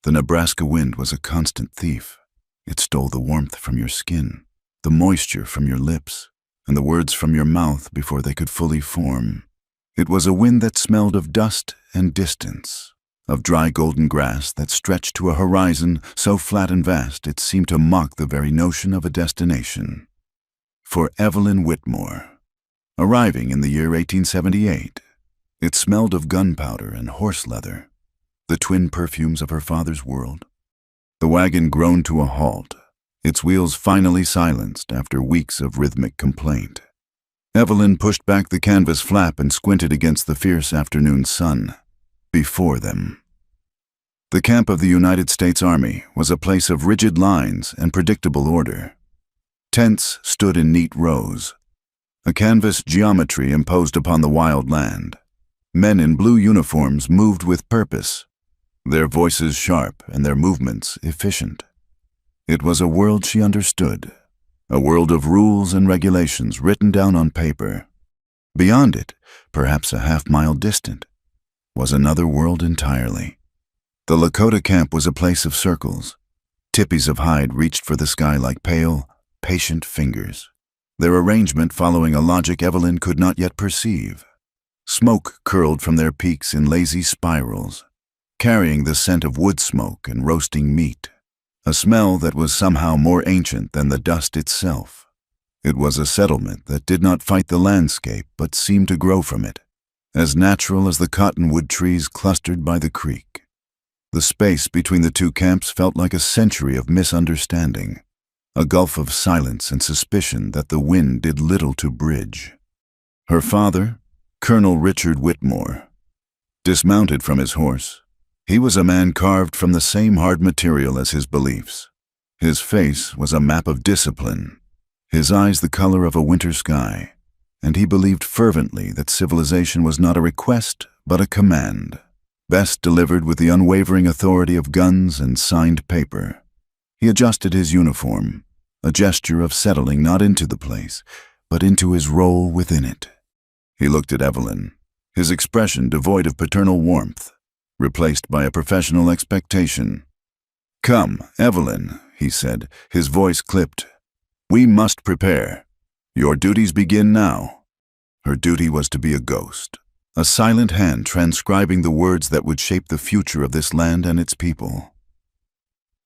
The Nebraska wind was a constant thief. It stole the warmth from your skin, the moisture from your lips, and the words from your mouth before they could fully form. It was a wind that smelled of dust and distance, of dry golden grass that stretched to a horizon so flat and vast it seemed to mock the very notion of a destination. For Evelyn Whitmore, arriving in the year 1878, it smelled of gunpowder and horse leather, the twin perfumes of her father's world. The wagon groaned to a halt, its wheels finally silenced after weeks of rhythmic complaint. Evelyn pushed back the canvas flap and squinted against the fierce afternoon sun. Before them, the camp of the United States Army was a place of rigid lines and predictable order. Tents stood in neat rows, a canvas geometry imposed upon the wild land. Men in blue uniforms moved with purpose, their voices sharp and their movements efficient. It was a world she understood, a world of rules and regulations written down on paper. Beyond it, perhaps a half-mile distant, was another world entirely. The Lakota camp was a place of circles. Tippies of hide reached for the sky like pale, patient fingers, their arrangement following a logic Evelyn could not yet perceive. Smoke curled from their peaks in lazy spirals, carrying the scent of wood smoke and roasting meat, a smell that was somehow more ancient than the dust itself. It was a settlement that did not fight the landscape but seemed to grow from it, as natural as the cottonwood trees clustered by the creek. The space between the two camps felt like a century of misunderstanding, a gulf of silence and suspicion that the wind did little to bridge. Her father, Colonel Richard Whitmore, dismounted from his horse. He was a man carved from the same hard material as his beliefs. His face was a map of discipline, his eyes the color of a winter sky, and he believed fervently that civilization was not a request but a command, best delivered with the unwavering authority of guns and signed paper. He adjusted his uniform, a gesture of settling not into the place, but into his role within it. He looked at Evelyn, his expression devoid of paternal warmth, replaced by a professional expectation. "Come, Evelyn," he said, his voice clipped. "We must prepare. Your duties begin now." Her duty was to be a ghost, a silent hand transcribing the words that would shape the future of this land and its people.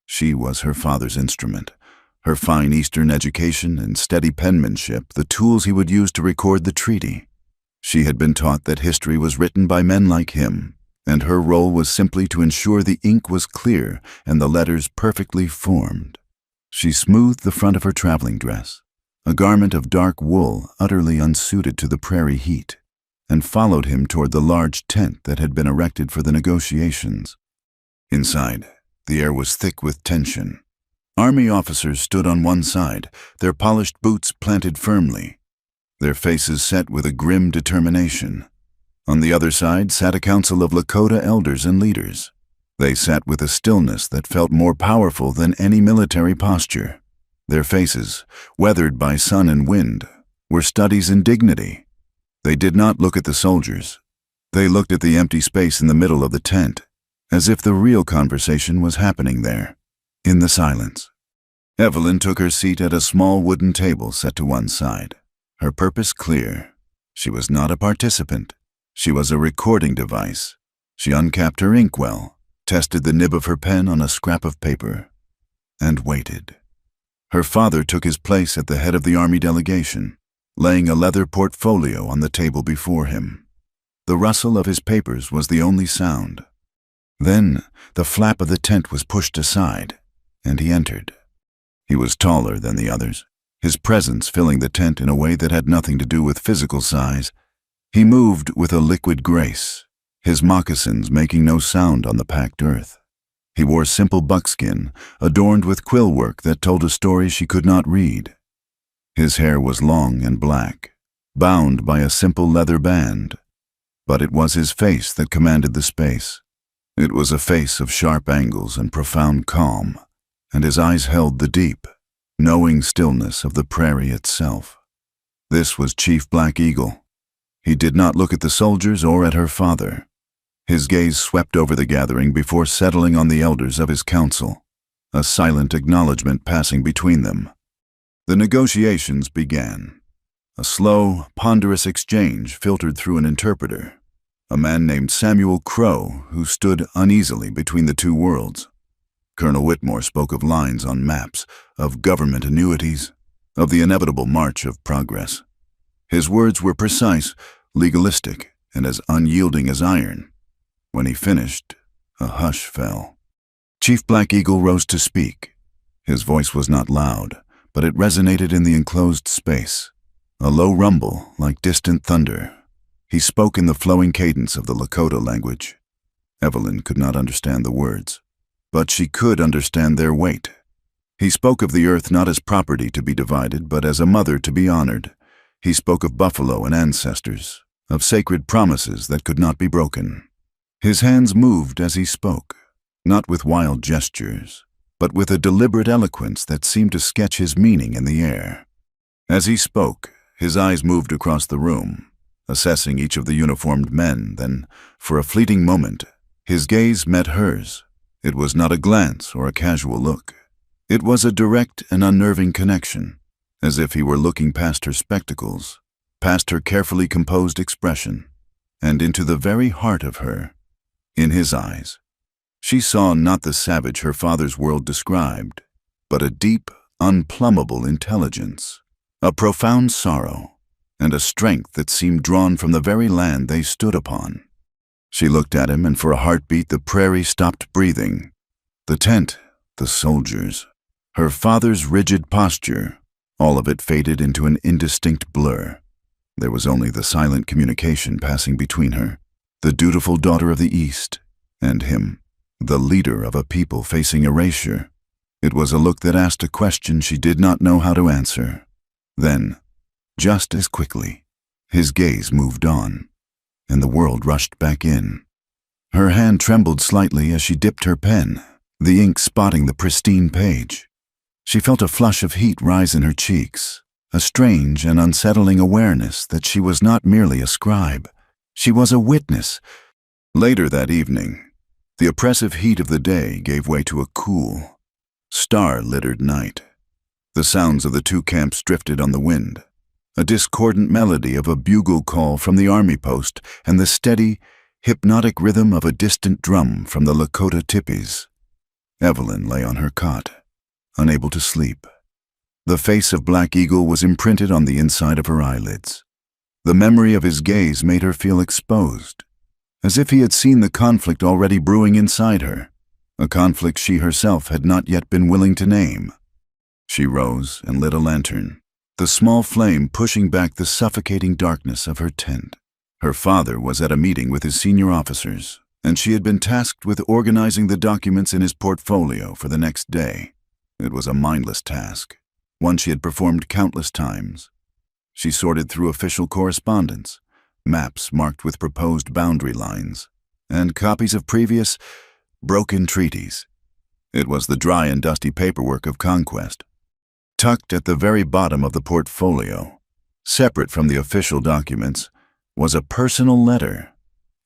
She was her father's instrument, her fine Eastern education and steady penmanship the tools he would use to record the treaty. She had been taught that history was written by men like him, and her role was simply to ensure the ink was clear and the letters perfectly formed. She smoothed the front of her traveling dress, a garment of dark wool utterly unsuited to the prairie heat, and followed him toward the large tent that had been erected for the negotiations. Inside, the air was thick with tension. Army officers stood on one side, their polished boots planted firmly, their faces set with a grim determination. On the other side sat a council of Lakota elders and leaders. They sat with a stillness that felt more powerful than any military posture. Their faces, weathered by sun and wind, were studies in dignity. They did not look at the soldiers. They looked at the empty space in the middle of the tent, as if the real conversation was happening there, in the silence. Evelyn took her seat at a small wooden table set to one side, her purpose clear. She was not a participant. She was a recording device. She uncapped her inkwell, tested the nib of her pen on a scrap of paper, and waited. Her father took his place at the head of the Army delegation, laying a leather portfolio on the table before him. The rustle of his papers was the only sound. Then the flap of the tent was pushed aside, and he entered. He was taller than the others, his presence filling the tent in a way that had nothing to do with physical size. He moved with a liquid grace, his moccasins making no sound on the packed earth. He wore simple buckskin, adorned with quill work that told a story she could not read. His hair was long and black, bound by a simple leather band, but it was his face that commanded the space. It was a face of sharp angles and profound calm, and his eyes held the deep, knowing stillness of the prairie itself. This was Chief Black Eagle. He did not look at the soldiers or at her father. His gaze swept over the gathering before settling on the elders of his council, a silent acknowledgement passing between them. The negotiations began. A slow, ponderous exchange filtered through an interpreter, a man named Samuel Crow who stood uneasily between the two worlds. Colonel Whitmore spoke of lines on maps, of government annuities, of the inevitable march of progress. His words were precise, legalistic, and as unyielding as iron. When he finished, a hush fell. Chief Black Eagle rose to speak. His voice was not loud, but it resonated in the enclosed space, a low rumble like distant thunder. He spoke in the flowing cadence of the Lakota language. Evelyn could not understand the words, but she could understand their weight. He spoke of the earth not as property to be divided, but as a mother to be honored. He spoke of buffalo and ancestors, of sacred promises that could not be broken. His hands moved as he spoke, not with wild gestures, but with a deliberate eloquence that seemed to sketch his meaning in the air. As he spoke, his eyes moved across the room, assessing each of the uniformed men, then, for a fleeting moment, his gaze met hers. It was not a glance or a casual look. It was a direct and unnerving connection, as if he were looking past her spectacles, past her carefully composed expression, and into the very heart of her. In his eyes, she saw not the savage her father's world described, but a deep, unplumbable intelligence, a profound sorrow, and a strength that seemed drawn from the very land they stood upon. She looked at him, and for a heartbeat the prairie stopped breathing. The tent, the soldiers, her father's rigid posture, all of it faded into an indistinct blur. There was only the silent communication passing between her, the dutiful daughter of the East, and him, the leader of a people facing erasure. It was a look that asked a question she did not know how to answer. Then, just as quickly, his gaze moved on, and the world rushed back in. Her hand trembled slightly as she dipped her pen, the ink spotting the pristine page. She felt a flush of heat rise in her cheeks, a strange and unsettling awareness that she was not merely a scribe. She was a witness. Later that evening, the oppressive heat of the day gave way to a cool, star-littered night. The sounds of the two camps drifted on the wind, a discordant melody of a bugle call from the army post and the steady, hypnotic rhythm of a distant drum from the Lakota tippies. Evelyn lay on her cot, unable to sleep. The face of Black Eagle was imprinted on the inside of her eyelids. The memory of his gaze made her feel exposed, as if he had seen the conflict already brewing inside her, a conflict she herself had not yet been willing to name. She rose and lit a lantern, the small flame pushing back the suffocating darkness of her tent. Her father was at a meeting with his senior officers, and she had been tasked with organizing the documents in his portfolio for the next day. It was a mindless task, one she had performed countless times. She sorted through official correspondence, maps marked with proposed boundary lines, and copies of previous, broken treaties. It was the dry and dusty paperwork of conquest. Tucked at the very bottom of the portfolio, separate from the official documents, was a personal letter.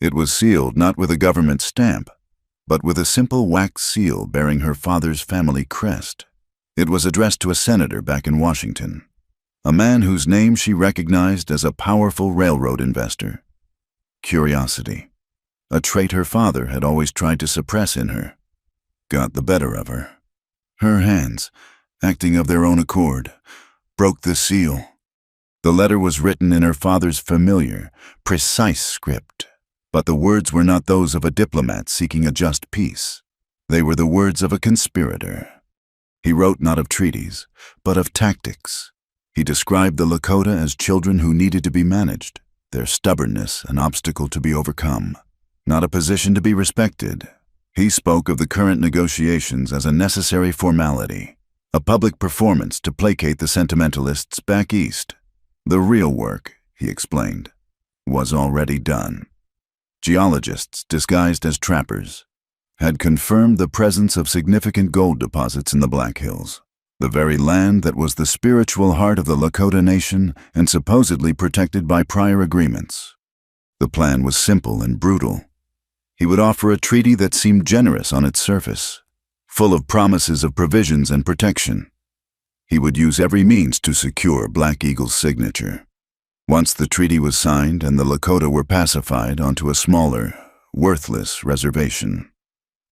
It was sealed not with a government stamp, but with a simple wax seal bearing her father's family crest. It was addressed to a senator back in Washington, a man whose name she recognized as a powerful railroad investor. Curiosity, a trait her father had always tried to suppress in her, got the better of her. Her hands, acting of their own accord, broke the seal. The letter was written in her father's familiar, precise script, but the words were not those of a diplomat seeking a just peace. They were the words of a conspirator. He wrote not of treaties, but of tactics. He described the Lakota as children who needed to be managed, their stubbornness an obstacle to be overcome, not a position to be respected. He spoke of the current negotiations as a necessary formality, a public performance to placate the sentimentalists back east. The real work, he explained, was already done. Geologists, disguised as trappers, had confirmed the presence of significant gold deposits in the Black Hills, the very land that was the spiritual heart of the Lakota Nation and supposedly protected by prior agreements. The plan was simple and brutal. He would offer a treaty that seemed generous on its surface, full of promises of provisions and protection. He would use every means to secure Black Eagle's signature. Once the treaty was signed and the Lakota were pacified onto a smaller, worthless reservation,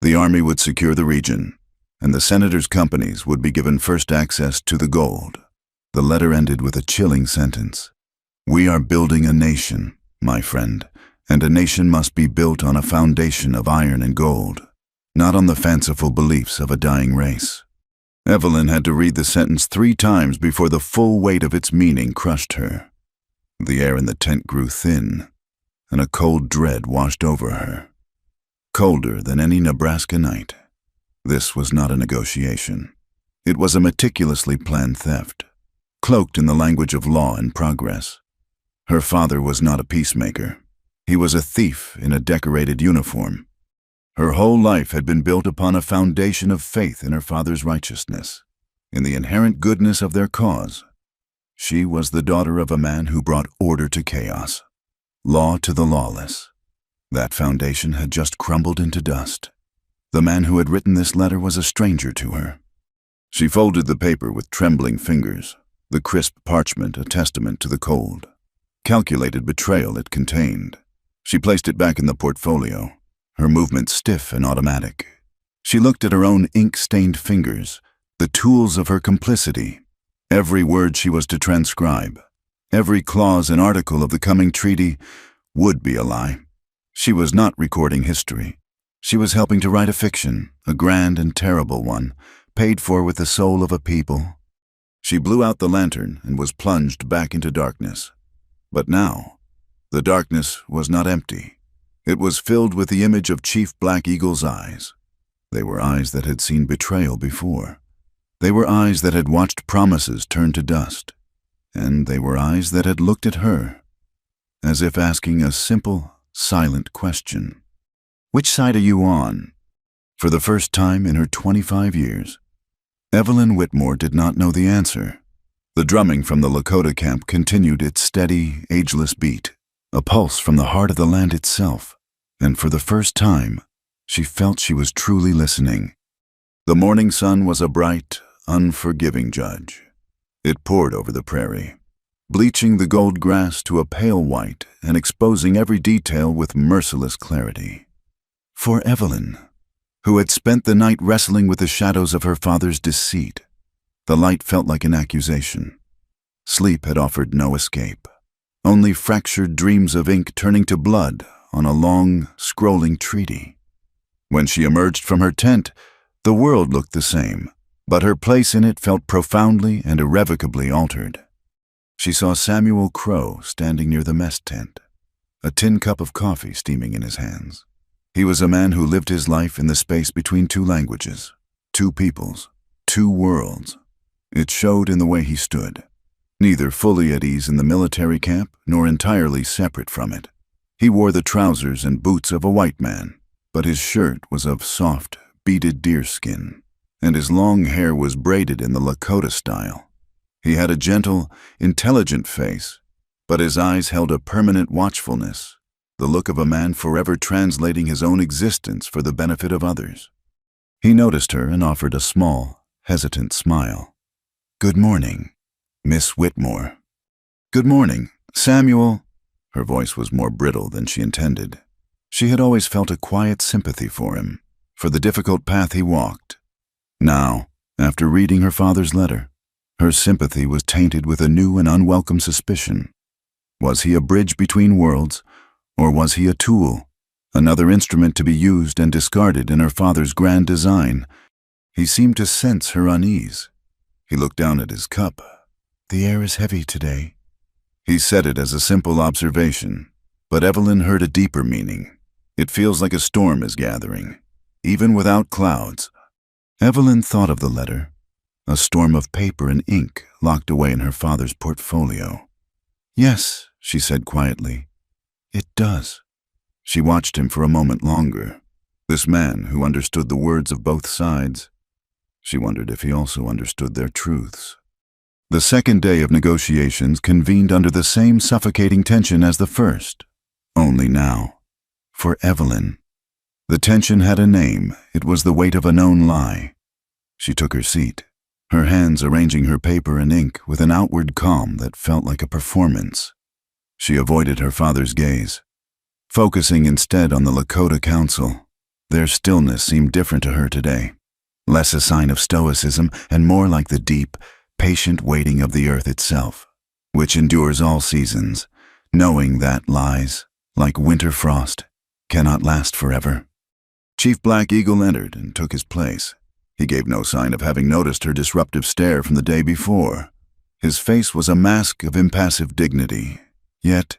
the army would secure the region, and the senators' companies would be given first access to the gold. The letter ended with a chilling sentence. "We are building a nation, my friend, and a nation must be built on a foundation of iron and gold, not on the fanciful beliefs of a dying race." Evelyn had to read the sentence 3 times before the full weight of its meaning crushed her. The air in the tent grew thin, and a cold dread washed over her. Colder than any Nebraska night. This was not a negotiation. It was a meticulously planned theft, cloaked in the language of law and progress. Her father was not a peacemaker. He was a thief in a decorated uniform. Her whole life had been built upon a foundation of faith in her father's righteousness, in the inherent goodness of their cause. She was the daughter of a man who brought order to chaos, law to the lawless. That foundation had just crumbled into dust. The man who had written this letter was a stranger to her. She folded the paper with trembling fingers, the crisp parchment a testament to the cold, calculated betrayal it contained. She placed it back in the portfolio, her movements stiff and automatic. She looked at her own ink-stained fingers, the tools of her complicity. Every word she was to transcribe, every clause and article of the coming treaty would be a lie. She was not recording history. She was helping to write a fiction, a grand and terrible one, paid for with the soul of a people. She blew out the lantern and was plunged back into darkness. But now, the darkness was not empty. It was filled with the image of Chief Black Eagle's eyes. They were eyes that had seen betrayal before. They were eyes that had watched promises turn to dust. And they were eyes that had looked at her, as if asking a simple, silent question. "Which side are you on?" For the first time in her 25 years, Evelyn Whitmore did not know the answer. The drumming from the Lakota camp continued its steady, ageless beat, a pulse from the heart of the land itself, and for the first time, she felt she was truly listening. The morning sun was a bright, unforgiving judge. It poured over the prairie, bleaching the gold grass to a pale white and exposing every detail with merciless clarity. For Evelyn, who had spent the night wrestling with the shadows of her father's deceit, the light felt like an accusation. Sleep had offered no escape, only fractured dreams of ink turning to blood on a long, scrolling treaty. When she emerged from her tent, the world looked the same, but her place in it felt profoundly and irrevocably altered. She saw Samuel Crow standing near the mess tent, a tin cup of coffee steaming in his hands. He was a man who lived his life in the space between 2 languages, 2 peoples, 2 worlds. It showed in the way he stood, neither fully at ease in the military camp nor entirely separate from it. He wore the trousers and boots of a white man, but his shirt was of soft, beaded deerskin, and his long hair was braided in the Lakota style. He had a gentle, intelligent face, but his eyes held a permanent watchfulness, the look of a man forever translating his own existence for the benefit of others. He noticed her and offered a small, hesitant smile. "Good morning, Miss Whitmore." "Good morning, Samuel." Her voice was more brittle than she intended. She had always felt a quiet sympathy for him, for the difficult path he walked. Now, after reading her father's letter, her sympathy was tainted with a new and unwelcome suspicion. Was he a bridge between worlds, or was he a tool, another instrument to be used and discarded in her father's grand design? He seemed to sense her unease. He looked down at his cup. "The air is heavy today." He said it as a simple observation, but Evelyn heard a deeper meaning. "It feels like a storm is gathering, even without clouds." Evelyn thought of the letter, a storm of paper and ink locked away in her father's portfolio. "Yes," she said quietly, "it does." She watched him for a moment longer, this man who understood the words of both sides. She wondered if he also understood their truths. The second day of negotiations convened under the same suffocating tension as the first, only now, for Evelyn, The tension had a name. It was the weight of a known lie. She took her seat, her hands arranging her paper and ink with an outward calm that felt like a performance. She avoided her father's gaze, focusing instead on the Lakota Council. Their stillness seemed different to her today, less a sign of stoicism and more like the deep, patient waiting of the earth itself, which endures all seasons, knowing that lies, like winter frost, cannot last forever. Chief Black Eagle entered and took his place. He gave no sign of having noticed her disruptive stare from the day before. His face was a mask of impassive dignity. Yet,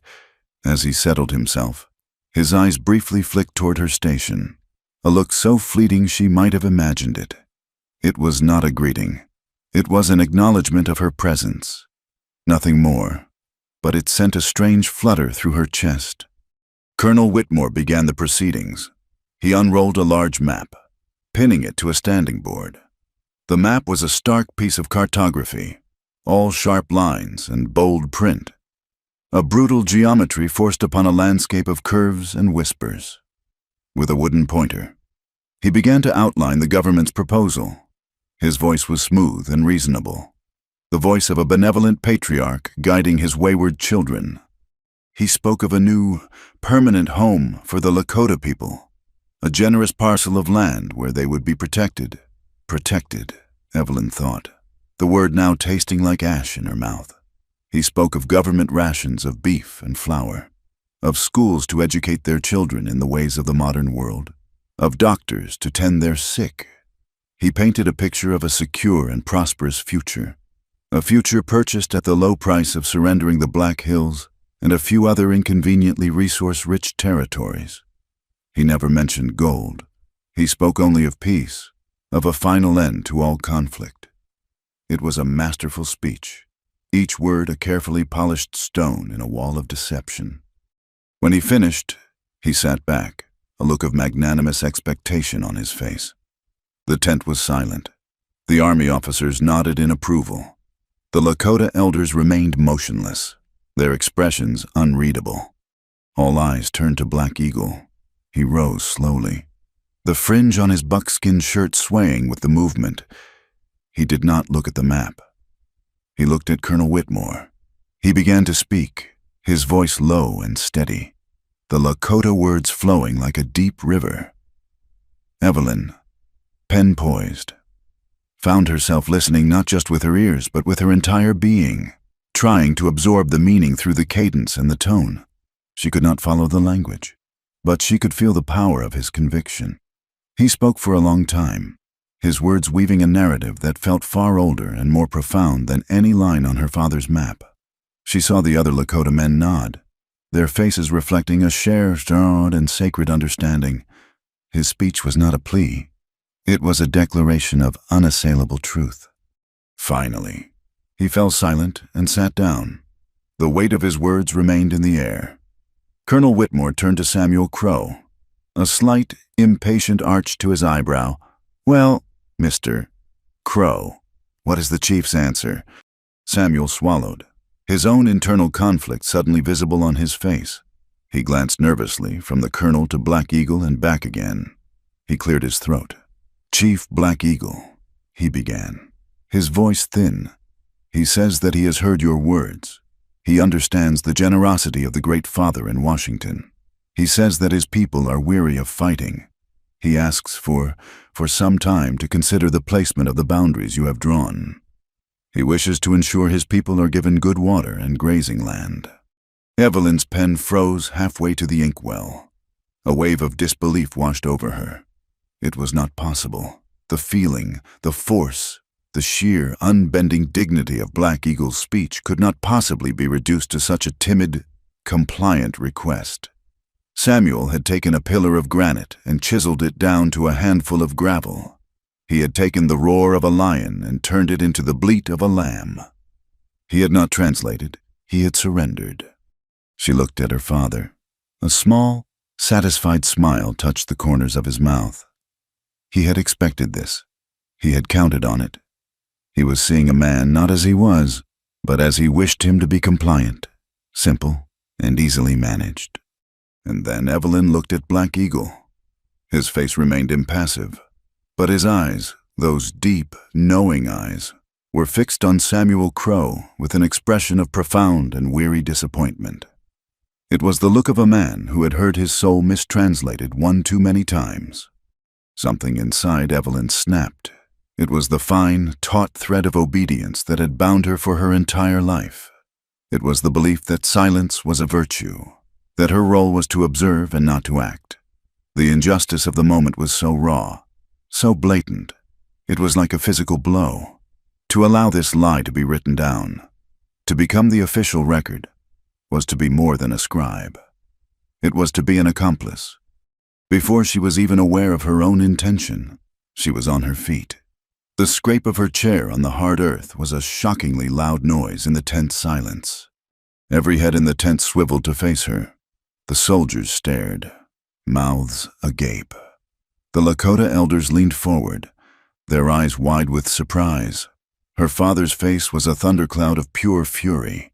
as he settled himself, his eyes briefly flicked toward her station, a look so fleeting she might have imagined it. It was not a greeting. It was an acknowledgement of her presence. Nothing more, but it sent a strange flutter through her chest. Colonel Whitmore began the proceedings. He unrolled a large map, pinning it to a standing board. The map was a stark piece of cartography, all sharp lines and bold print, a brutal geometry forced upon a landscape of curves and whispers. With a wooden pointer, he began to outline the government's proposal. His voice was smooth and reasonable, the voice of a benevolent patriarch guiding his wayward children. He spoke of a new, permanent home for the Lakota people, a generous parcel of land where they would be protected. Protected, Evelyn thought, the word now tasting like ash in her mouth. He spoke of government rations of beef and flour, of schools to educate their children in the ways of the modern world, of doctors to tend their sick. He painted a picture of a secure and prosperous future, a future purchased at the low price of surrendering the Black Hills and a few other inconveniently resource-rich territories. He never mentioned gold. He spoke only of peace, of a final end to all conflict. It was a masterful speech, each word a carefully polished stone in a wall of deception. When he finished, he sat back, a look of magnanimous expectation on his face. The tent was silent. The army officers nodded in approval. The Lakota elders remained motionless, their expressions unreadable. All eyes turned to Black Eagle. He rose slowly, the fringe on his buckskin shirt swaying with the movement. He did not look at the map. He looked at Colonel Whitmore. He began to speak, his voice low and steady, the Lakota words flowing like a deep river. Evelyn, pen poised, found herself listening not just with her ears but with her entire being, trying to absorb the meaning through the cadence and the tone. She could not follow the language, but she could feel the power of his conviction. He spoke for a long time, his words weaving a narrative that felt far older and more profound than any line on her father's map. She saw the other Lakota men nod, their faces reflecting a shared and sacred understanding. His speech was not a plea. It was a declaration of unassailable truth. Finally, he fell silent and sat down. The weight of his words remained in the air. Colonel Whitmore turned to Samuel Crow, a slight, impatient arch to his eyebrow. "Well, Mr. Crow, what is the chief's answer?" Samuel swallowed, his own internal conflict suddenly visible on his face. He glanced nervously from the colonel to Black Eagle and back again. He cleared his throat. "Chief Black Eagle," he began, his voice thin. "He says that he has heard your words. He understands the generosity of the Great Father in Washington. He says that his people are weary of fighting. He asks for some time to consider the placement of the boundaries you have drawn. He wishes to ensure his people are given good water and grazing land." Evelyn's pen froze halfway to the inkwell. A wave of disbelief washed over her. It was not possible. The feeling, the force, the sheer, unbending dignity of Black Eagle's speech could not possibly be reduced to such a timid, compliant request. Samuel had taken a pillar of granite and chiseled it down to a handful of gravel. He had taken the roar of a lion and turned it into the bleat of a lamb. He had not translated, he had surrendered. She looked at her father. A small, satisfied smile touched the corners of his mouth. He had expected this. He had counted on it. He was seeing a man not as he was, but as he wished him to be compliant, simple, and easily managed. And then Evelyn looked at Black Eagle. His face remained impassive, but his eyes, those deep, knowing eyes, were fixed on Samuel Crow with an expression of profound and weary disappointment. It was the look of a man who had heard his soul mistranslated one too many times. Something inside Evelyn snapped. It was the fine, taut thread of obedience that had bound her for her entire life. It was the belief that silence was a virtue, that her role was to observe and not to act. The injustice of the moment was so raw, so blatant. It was like a physical blow. To allow this lie to be written down, to become the official record, was to be more than a scribe. It was to be an accomplice. Before she was even aware of her own intention, she was on her feet. The scrape of her chair on the hard earth was a shockingly loud noise in the tense silence. Every head in the tent swiveled to face her. The soldiers stared, mouths agape. The Lakota elders leaned forward, their eyes wide with surprise. Her father's face was a thundercloud of pure fury.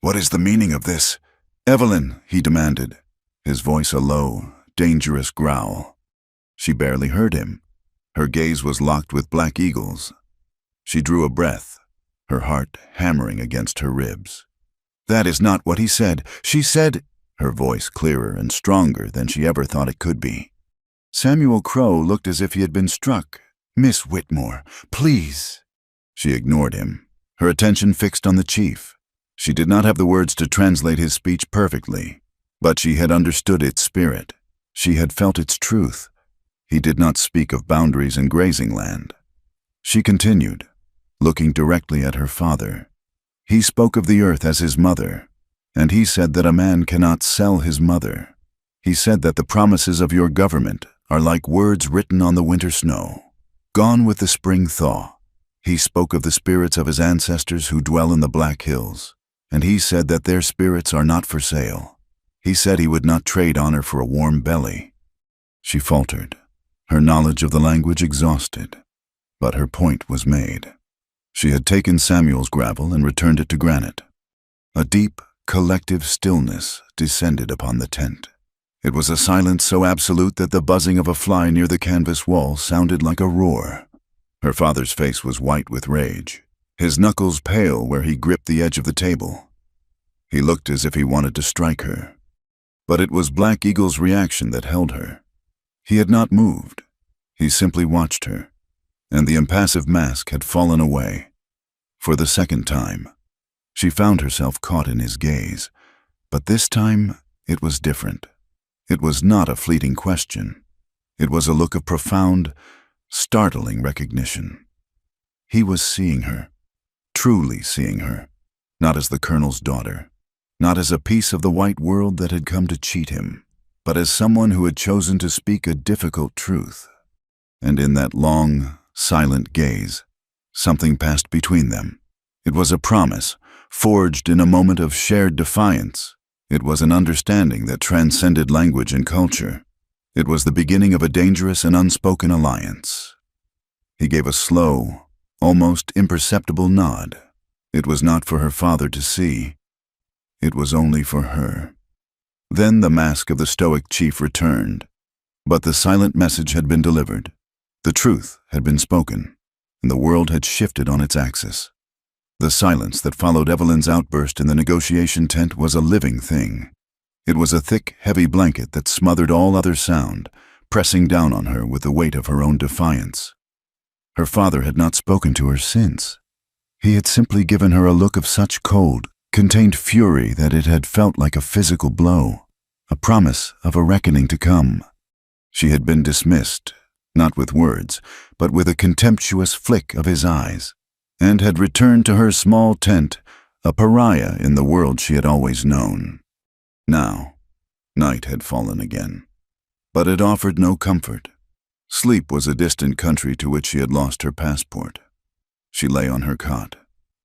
"What is the meaning of this? Evelyn," he demanded, his voice a low, dangerous growl. She barely heard him. Her gaze was locked with Black Eagle's. She drew a breath, her heart hammering against her ribs. "That is not what he said. She said," her voice clearer and stronger than she ever thought it could be. Samuel Crow looked as if he had been struck. "Miss Whitmore, please." She ignored him, her attention fixed on the chief. She did not have the words to translate his speech perfectly, but she had understood its spirit. She had felt its truth. He did not speak of boundaries and grazing land. She continued, looking directly at her father. "He spoke of the earth as his mother, and he said that a man cannot sell his mother. He said that the promises of your government are like words written on the winter snow, gone with the spring thaw. He spoke of the spirits of his ancestors who dwell in the Black Hills, and he said that their spirits are not for sale. He said he would not trade honor for a warm belly." She faltered, her knowledge of the language exhausted, but her point was made. She had taken Samuel's gravel and returned it to granite. A deep, collective stillness descended upon the tent. It was a silence so absolute that the buzzing of a fly near the canvas wall sounded like a roar. Her father's face was white with rage, his knuckles pale where he gripped the edge of the table. He looked as if he wanted to strike her. But it was Black Eagle's reaction that held her. He had not moved. He simply watched her, and the impassive mask had fallen away. For the second time, she found herself caught in his gaze, but this time it was different. It was not a fleeting question. It was a look of profound, startling recognition. He was seeing her, truly seeing her, not as the colonel's daughter, not as a piece of the white world that had come to cheat him, but as someone who had chosen to speak a difficult truth. And in that long, silent gaze, something passed between them. It was a promise, forged in a moment of shared defiance. It was an understanding that transcended language and culture. It was the beginning of a dangerous and unspoken alliance. He gave a slow, almost imperceptible nod. It was not for her father to see. It was only for her. Then the mask of the stoic chief returned, but the silent message had been delivered. The truth had been spoken, and the world had shifted on its axis. The silence that followed Evelyn's outburst in the negotiation tent was a living thing. It was a thick, heavy blanket that smothered all other sound, pressing down on her with the weight of her own defiance. Her father had not spoken to her since. He had simply given her a look of such cold, contained fury that it had felt like a physical blow, a promise of a reckoning to come. She had been dismissed, not with words, but with a contemptuous flick of his eyes, and had returned to her small tent, a pariah in the world she had always known. Now, night had fallen again, but it offered no comfort. Sleep was a distant country to which she had lost her passport. She lay on her cot,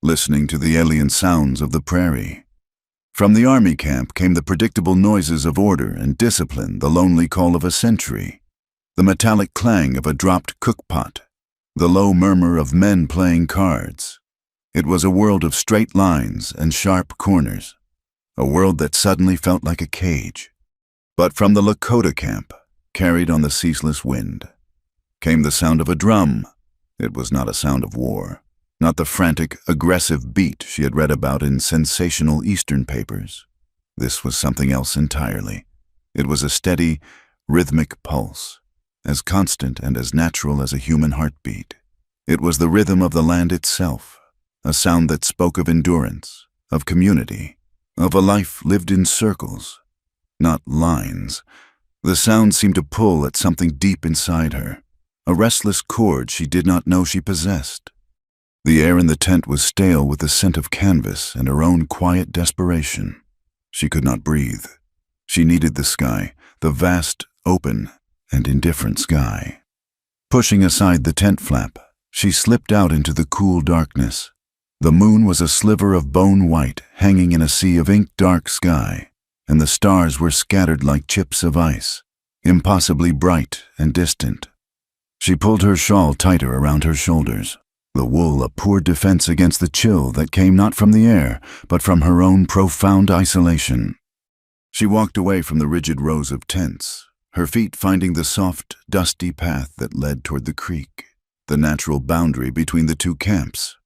listening to the alien sounds of the prairie. From the army camp came the predictable noises of order and discipline, the lonely call of a sentry, the metallic clang of a dropped cookpot, the low murmur of men playing cards. It was a world of straight lines and sharp corners, a world that suddenly felt like a cage. But from the Lakota camp, carried on the ceaseless wind. Came the sound of a drum. It was not a sound of war, not the frantic, aggressive beat she had read about in sensational Eastern papers. This was something else entirely. It was a steady, rhythmic pulse, as constant and as natural as a human heartbeat. It was the rhythm of the land itself, a sound that spoke of endurance, of community, of a life lived in circles, not lines. The sound seemed to pull at something deep inside her, a restless chord she did not know she possessed. The air in the tent was stale with the scent of canvas and her own quiet desperation. She could not breathe. She needed the sky, the vast, open, and indifferent sky. Pushing aside the tent flap, she slipped out into the cool darkness. The moon was a sliver of bone white hanging in a sea of ink-dark sky, and the stars were scattered like chips of ice, impossibly bright and distant. She pulled her shawl tighter around her shoulders, the wool a poor defense against the chill that came not from the air, but from her own profound isolation. She walked away from the rigid rows of tents, her feet finding the soft, dusty path that led toward the creek, the natural boundary between the two camps.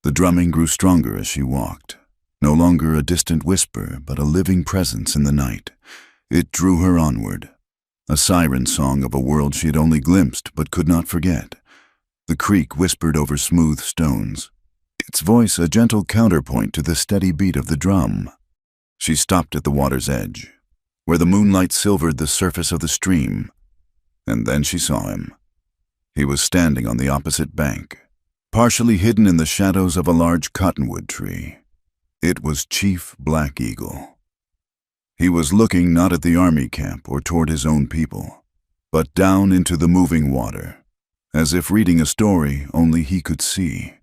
The drumming grew stronger as she walked, no longer a distant whisper, but a living presence in the night. It drew her onward, a siren song of a world she had only glimpsed but could not forget. The creek whispered over smooth stones, its voice a gentle counterpoint to the steady beat of the drum. She stopped at the water's edge, where the moonlight silvered the surface of the stream, and then she saw him. He was standing on the opposite bank, partially hidden in the shadows of a large cottonwood tree. It was Chief Black Eagle. He was looking not at the army camp or toward his own people, but down into the moving water, as if reading a story only he could see.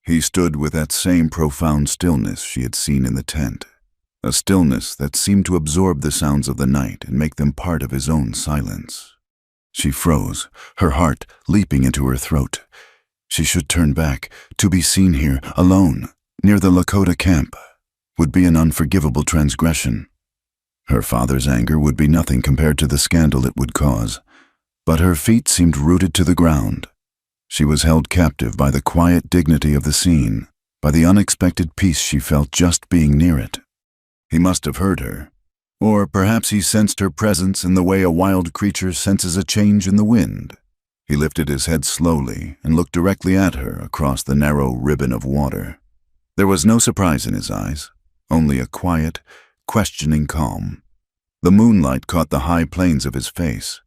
He stood with that same profound stillness she had seen in the tent, a stillness that seemed to absorb the sounds of the night and make them part of his own silence. She froze, her heart leaping into her throat. She should turn back. To be seen here, alone, near the Lakota camp, would be an unforgivable transgression. Her father's anger would be nothing compared to the scandal it would cause, but her feet seemed rooted to the ground. She was held captive by the quiet dignity of the scene, by the unexpected peace she felt just being near it. He must have heard her, or perhaps he sensed her presence in the way a wild creature senses a change in the wind. He lifted his head slowly and looked directly at her across the narrow ribbon of water. There was no surprise in his eyes, only a quiet, questioning calm. The moonlight caught the high planes of his face,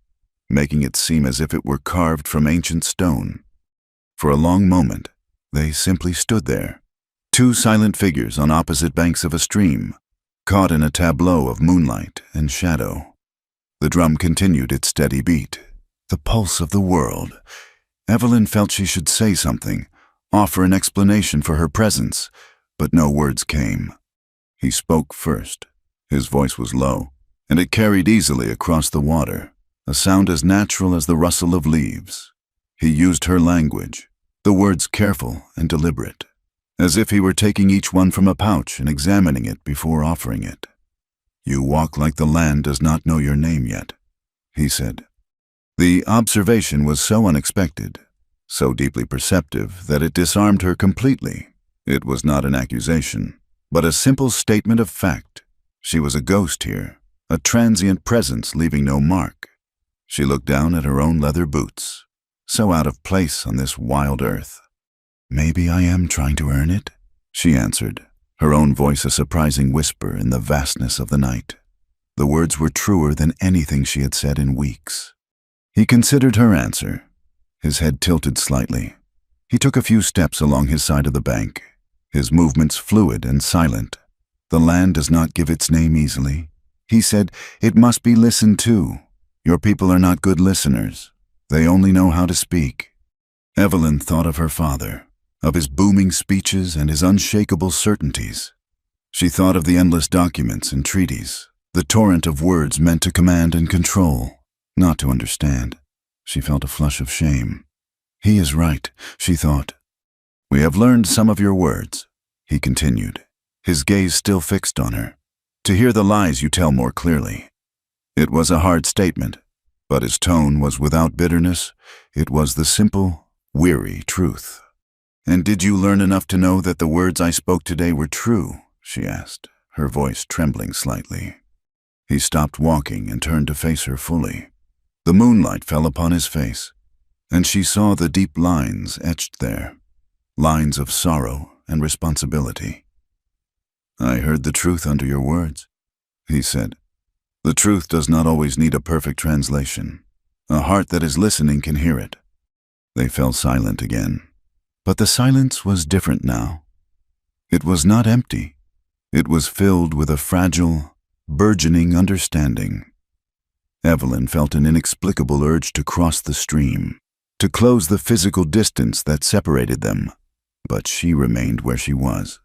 making it seem as if it were carved from ancient stone. For a long moment, they simply stood there, two silent figures on opposite banks of a stream, caught in a tableau of moonlight and shadow. The drum continued its steady beat, the pulse of the world. Evelyn felt she should say something, offer an explanation for her presence, but no words came. He spoke first. His voice was low, and it carried easily across the water, a sound as natural as the rustle of leaves. He used her language, the words careful and deliberate, as if he were taking each one from a pouch and examining it before offering it. "You walk like the land does not know your name yet," he said. The observation was so unexpected, so deeply perceptive, that it disarmed her completely. It was not an accusation, but a simple statement of fact. She was a ghost here, a transient presence leaving no mark. She looked down at her own leather boots, so out of place on this wild earth. "Maybe I am trying to earn it," she answered, her own voice a surprising whisper in the vastness of the night. The words were truer than anything she had said in weeks. He considered her answer, his head tilted slightly. He took a few steps along his side of the bank, his movements fluid and silent. "The land does not give its name easily," he said. "It must be listened to. Your people are not good listeners. They only know how to speak." Evelyn thought of her father, of his booming speeches and his unshakable certainties. She thought of the endless documents and treaties, the torrent of words meant to command and control, not to understand. She felt a flush of shame. He is right, she thought. "We have learned some of your words," he continued, his gaze still fixed on her. "To hear the lies you tell more clearly." It was a hard statement. But his tone was without bitterness. It was the simple, weary truth. "And did you learn enough to know that the words I spoke today were true?" she asked, her voice trembling slightly. He stopped walking and turned to face her fully. The moonlight fell upon his face, and she saw the deep lines etched there, lines of sorrow and responsibility. "I heard the truth under your words," he said. "The truth does not always need a perfect translation. A heart that is listening can hear it." They fell silent again. But the silence was different now. It was not empty. It was filled with a fragile, burgeoning understanding. Evelyn felt an inexplicable urge to cross the stream, to close the physical distance that separated them, but she remained where she was.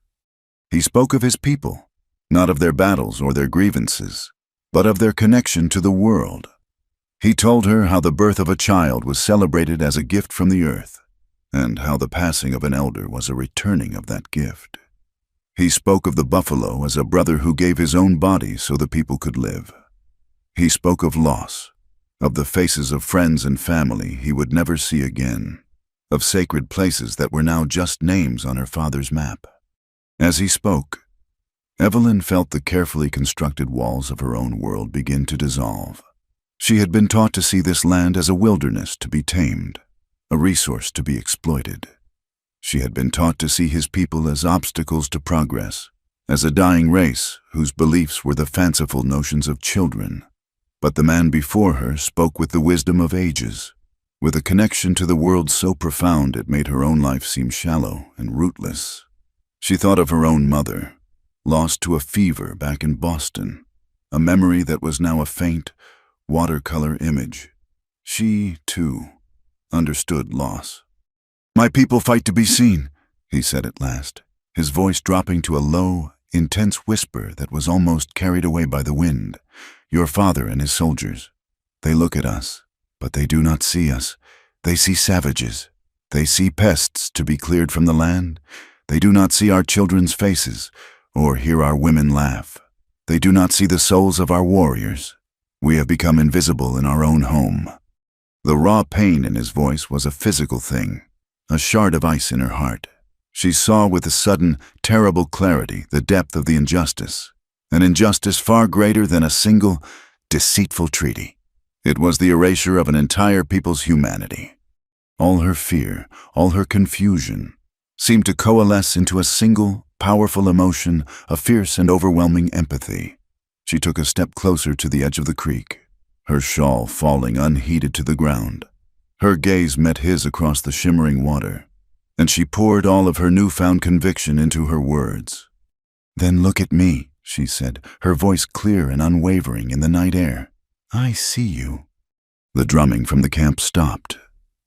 He spoke of his people, not of their battles or their grievances, but of their connection to the world. He told her how the birth of a child was celebrated as a gift from the earth, and how the passing of an elder was a returning of that gift. He spoke of the buffalo as a brother who gave his own body so the people could live. He spoke of loss, of the faces of friends and family he would never see again, of sacred places that were now just names on her father's map. As he spoke, Evelyn felt the carefully constructed walls of her own world begin to dissolve. She had been taught to see this land as a wilderness to be tamed, a resource to be exploited. She had been taught to see his people as obstacles to progress, as a dying race whose beliefs were the fanciful notions of children. But the man before her spoke with the wisdom of ages, with a connection to the world so profound it made her own life seem shallow and rootless. She thought of her own mother, lost to a fever back in Boston, a memory that was now a faint, watercolor image. She, too, understood loss. "My people fight to be seen," he said at last, his voice dropping to a low, intense whisper that was almost carried away by the wind. "Your father and his soldiers. They look at us, but they do not see us. They see savages. They see pests to be cleared from the land. They do not see our children's faces, or hear our women laugh. They do not see the souls of our warriors. We have become invisible in our own home." The raw pain in his voice was a physical thing, a shard of ice in her heart. She saw with a sudden, terrible clarity the depth of the injustice, an injustice far greater than a single, deceitful treaty. It was the erasure of an entire people's humanity. All her fear, all her confusion, seemed to coalesce into a single, powerful emotion, a fierce and overwhelming empathy. She took a step closer to the edge of the creek, her shawl falling unheeded to the ground. Her gaze met his across the shimmering water, and she poured all of her newfound conviction into her words. "Then look at me," she said, her voice clear and unwavering in the night air. "I see you." The drumming from the camp stopped.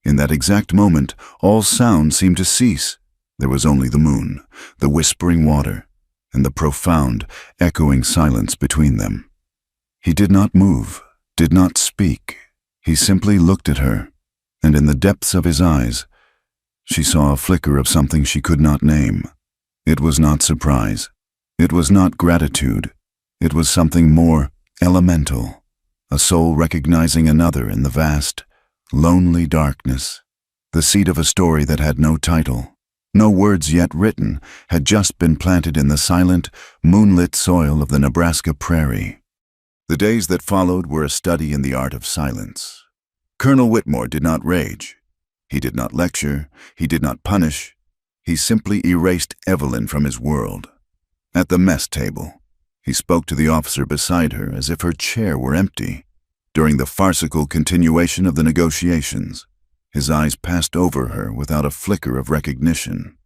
In that exact moment, all sound seemed to cease. There was only the moon, the whispering water, and the profound, echoing silence between them. He did not move, did not speak. He simply looked at her, and in the depths of his eyes, she saw a flicker of something she could not name. It was not surprise. It was not gratitude. It was something more elemental, a soul recognizing another in the vast, lonely darkness. The seed of a story that had no title, no words yet written, had just been planted in the silent, moonlit soil of the Nebraska prairie. The days that followed were a study in the art of silence. Colonel Whitmore did not rage. He did not lecture. He did not punish. He simply erased Evelyn from his world. At the mess table, he spoke to the officer beside her as if her chair were empty. During the farcical continuation of the negotiations, his eyes passed over her without a flicker of recognition.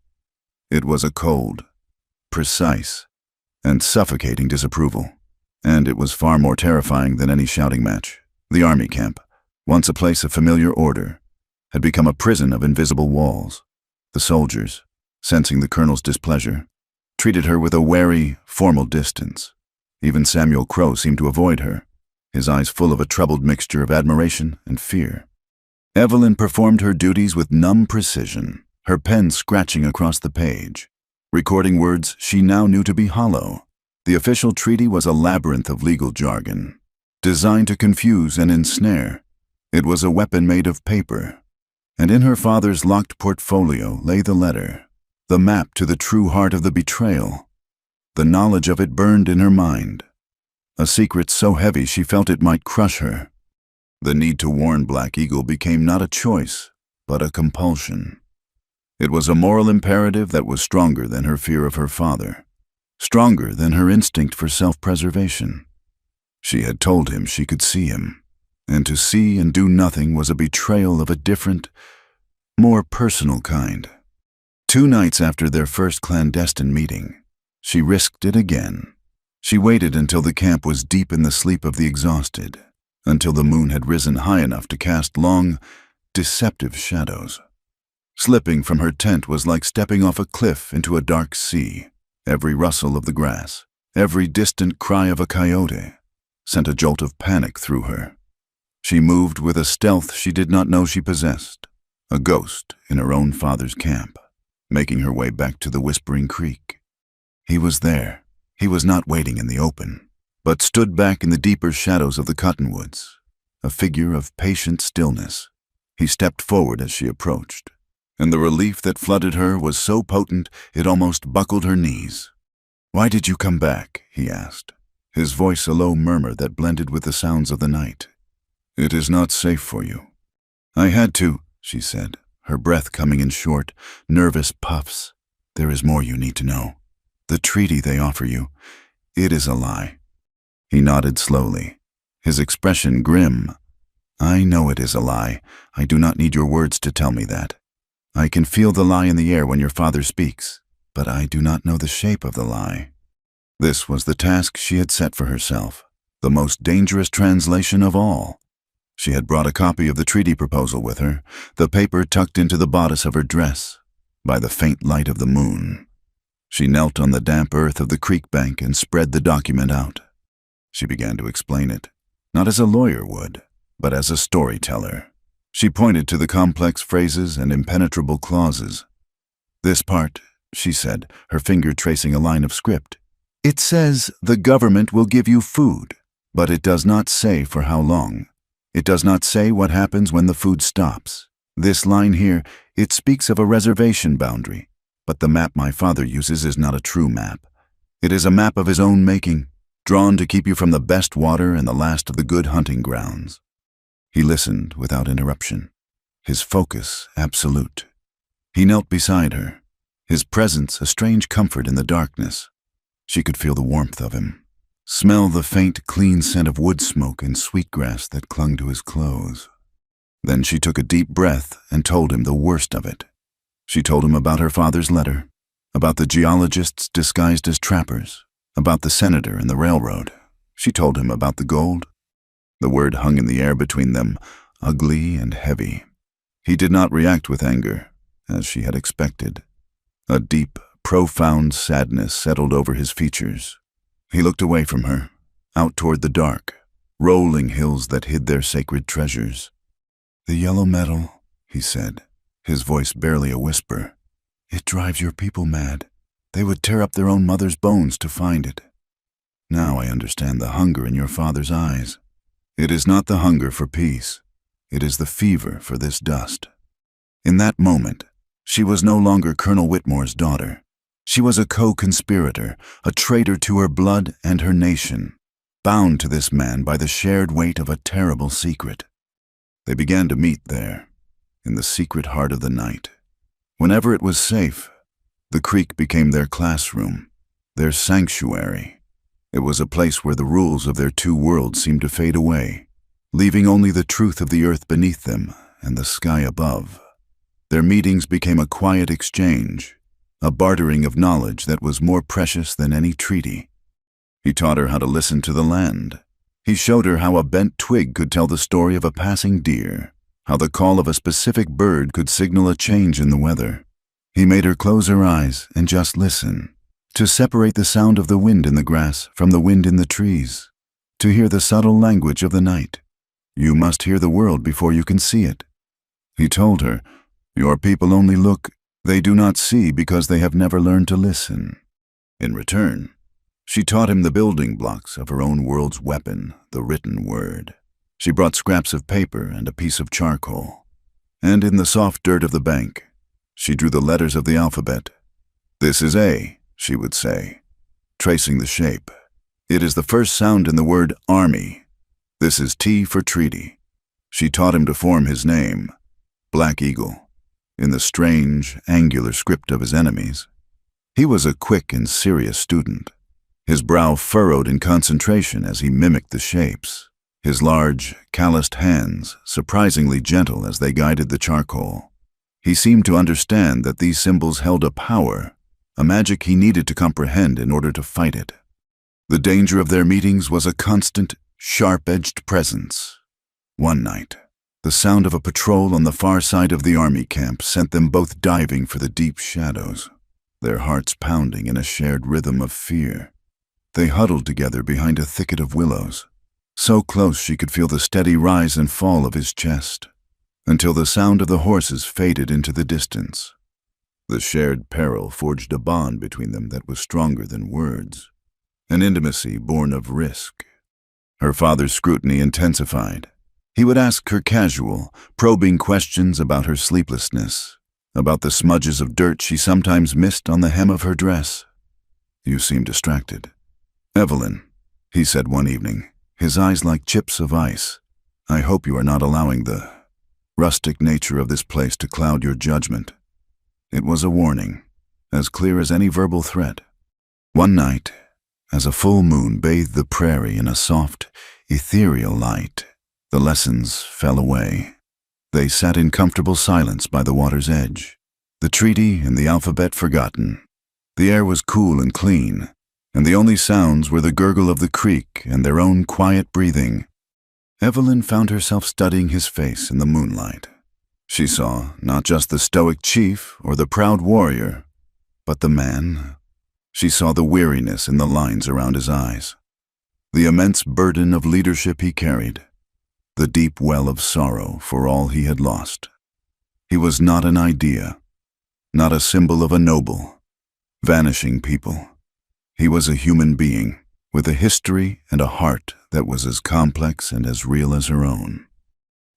It was a cold, precise, and suffocating disapproval. And it was far more terrifying than any shouting match. The army camp, once a place of familiar order, had become a prison of invisible walls. The soldiers, sensing the colonel's displeasure, treated her with a wary, formal distance. Even Samuel Crow seemed to avoid her, his eyes full of a troubled mixture of admiration and fear. Evelyn performed her duties with numb precision, her pen scratching across the page, recording words she now knew to be hollow. The official treaty was a labyrinth of legal jargon, designed to confuse and ensnare. It was a weapon made of paper, and in her father's locked portfolio lay the letter, the map to the true heart of the betrayal. The knowledge of it burned in her mind, a secret so heavy she felt it might crush her. The need to warn Black Eagle became not a choice, but a compulsion. It was a moral imperative that was stronger than her fear of her father, stronger than her instinct for self-preservation. She had told him she could see him, and to see and do nothing was a betrayal of a different, more personal kind. 2 nights after their first clandestine meeting, she risked it again. She waited until the camp was deep in the sleep of the exhausted, until the moon had risen high enough to cast long, deceptive shadows. Slipping from her tent was like stepping off a cliff into a dark sea. Every rustle of the grass, every distant cry of a coyote, sent a jolt of panic through her. She moved with a stealth she did not know she possessed, a ghost in her own father's camp, making her way back to the Whispering Creek. He was there. He was not waiting in the open, but stood back in the deeper shadows of the cottonwoods, a figure of patient stillness. He stepped forward as she approached, and the relief that flooded her was so potent it almost buckled her knees. "Why did you come back?" he asked, his voice a low murmur that blended with the sounds of the night. "It is not safe for you." "I had to," she said, her breath coming in short, nervous puffs. "There is more you need to know. The treaty they offer you, it is a lie." He nodded slowly, his expression grim. "I know it is a lie. I do not need your words to tell me that. I can feel the lie in the air when your father speaks, but I do not know the shape of the lie." This was the task she had set for herself, the most dangerous translation of all. She had brought a copy of the treaty proposal with her, the paper tucked into the bodice of her dress, by the faint light of the moon. She knelt on the damp earth of the creek bank and spread the document out. She began to explain it, not as a lawyer would, but as a storyteller. She pointed to the complex phrases and impenetrable clauses. "This part," she said, her finger tracing a line of script. "It says the government will give you food, but it does not say for how long. It does not say what happens when the food stops. This line here, it speaks of a reservation boundary. But the map my father uses is not a true map. It is a map of his own making, drawn to keep you from the best water and the last of the good hunting grounds." He listened without interruption, his focus absolute. He knelt beside her, his presence a strange comfort in the darkness. She could feel the warmth of him, smell the faint, clean scent of wood smoke and sweetgrass that clung to his clothes. Then she took a deep breath and told him the worst of it. She told him about her father's letter, about the geologists disguised as trappers, about the senator and the railroad. She told him about the gold. The word hung in the air between them, ugly and heavy. He did not react with anger, as she had expected. A deep, profound sadness settled over his features. He looked away from her, out toward the dark, rolling hills that hid their sacred treasures. "The yellow metal," he said, his voice barely a whisper. "It drives your people mad. They would tear up their own mother's bones to find it. Now I understand the hunger in your father's eyes. It is not the hunger for peace. It is the fever for this dust." In that moment, she was no longer Colonel Whitmore's daughter. She was a co-conspirator, a traitor to her blood and her nation, bound to this man by the shared weight of a terrible secret. They began to meet there, in the secret heart of the night. Whenever it was safe, the creek became their classroom, their sanctuary. It was a place where the rules of their 2 worlds seemed to fade away, leaving only the truth of the earth beneath them and the sky above. Their meetings became a quiet exchange, a bartering of knowledge that was more precious than any treaty. He taught her how to listen to the land. He showed her how a bent twig could tell the story of a passing deer, how the call of a specific bird could signal a change in the weather. He made her close her eyes and just listen, to separate the sound of the wind in the grass from the wind in the trees, to hear the subtle language of the night. You must hear the world before you can see it. He told her, your people only look, they do not see because they have never learned to listen. In return, she taught him the building blocks of her own world's weapon, the written word. She brought scraps of paper and a piece of charcoal. And in the soft dirt of the bank, she drew the letters of the alphabet. "This is A," she would say, tracing the shape. "It is the first sound in the word army. This is T for treaty." She taught him to form his name, Black Eagle, in the strange, angular script of his enemies. He was a quick and serious student, his brow furrowed in concentration as he mimicked the shapes, his large, calloused hands surprisingly gentle as they guided the charcoal. He seemed to understand that these symbols held a power, a magic he needed to comprehend in order to fight it. The danger of their meetings was a constant, sharp-edged presence. One night, the sound of a patrol on the far side of the army camp sent them both diving for the deep shadows, their hearts pounding in a shared rhythm of fear. They huddled together behind a thicket of willows, so close she could feel the steady rise and fall of his chest, until the sound of the horses faded into the distance. The shared peril forged a bond between them that was stronger than words, an intimacy born of risk. Her father's scrutiny intensified. He would ask her casual, probing questions about her sleeplessness, about the smudges of dirt she sometimes missed on the hem of her dress. "You seem distracted." "Evelyn," he said one evening, his eyes like chips of ice, "I hope you are not allowing the rustic nature of this place to cloud your judgment." It was a warning, as clear as any verbal threat. One night, as a full moon bathed the prairie in a soft, ethereal light, the lessons fell away. They sat in comfortable silence by the water's edge, the treaty and the alphabet forgotten. The air was cool and clean, and the only sounds were the gurgle of the creek and their own quiet breathing. Evelyn found herself studying his face in the moonlight. She saw not just the stoic chief or the proud warrior, but the man. She saw the weariness in the lines around his eyes, the immense burden of leadership he carried, the deep well of sorrow for all he had lost. He was not an idea, not a symbol of a noble, vanishing people. He was a human being, with a history and a heart that was as complex and as real as her own.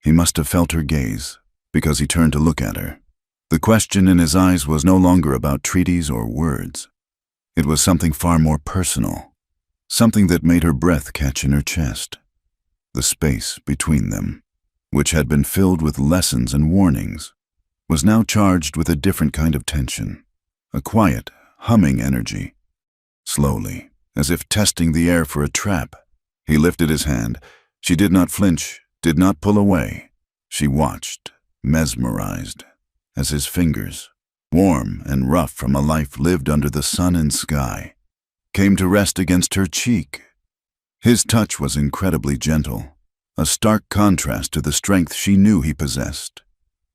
He must have felt her gaze, because he turned to look at her. The question in his eyes was no longer about treaties or words. It was something far more personal, something that made her breath catch in her chest. The space between them, which had been filled with lessons and warnings, was now charged with a different kind of tension, a quiet, humming energy. Slowly, as if testing the air for a trap, he lifted his hand. She did not flinch, did not pull away. She watched, mesmerized, as his fingers, warm and rough from a life lived under the sun and sky, came to rest against her cheek. His touch was incredibly gentle, a stark contrast to the strength she knew he possessed.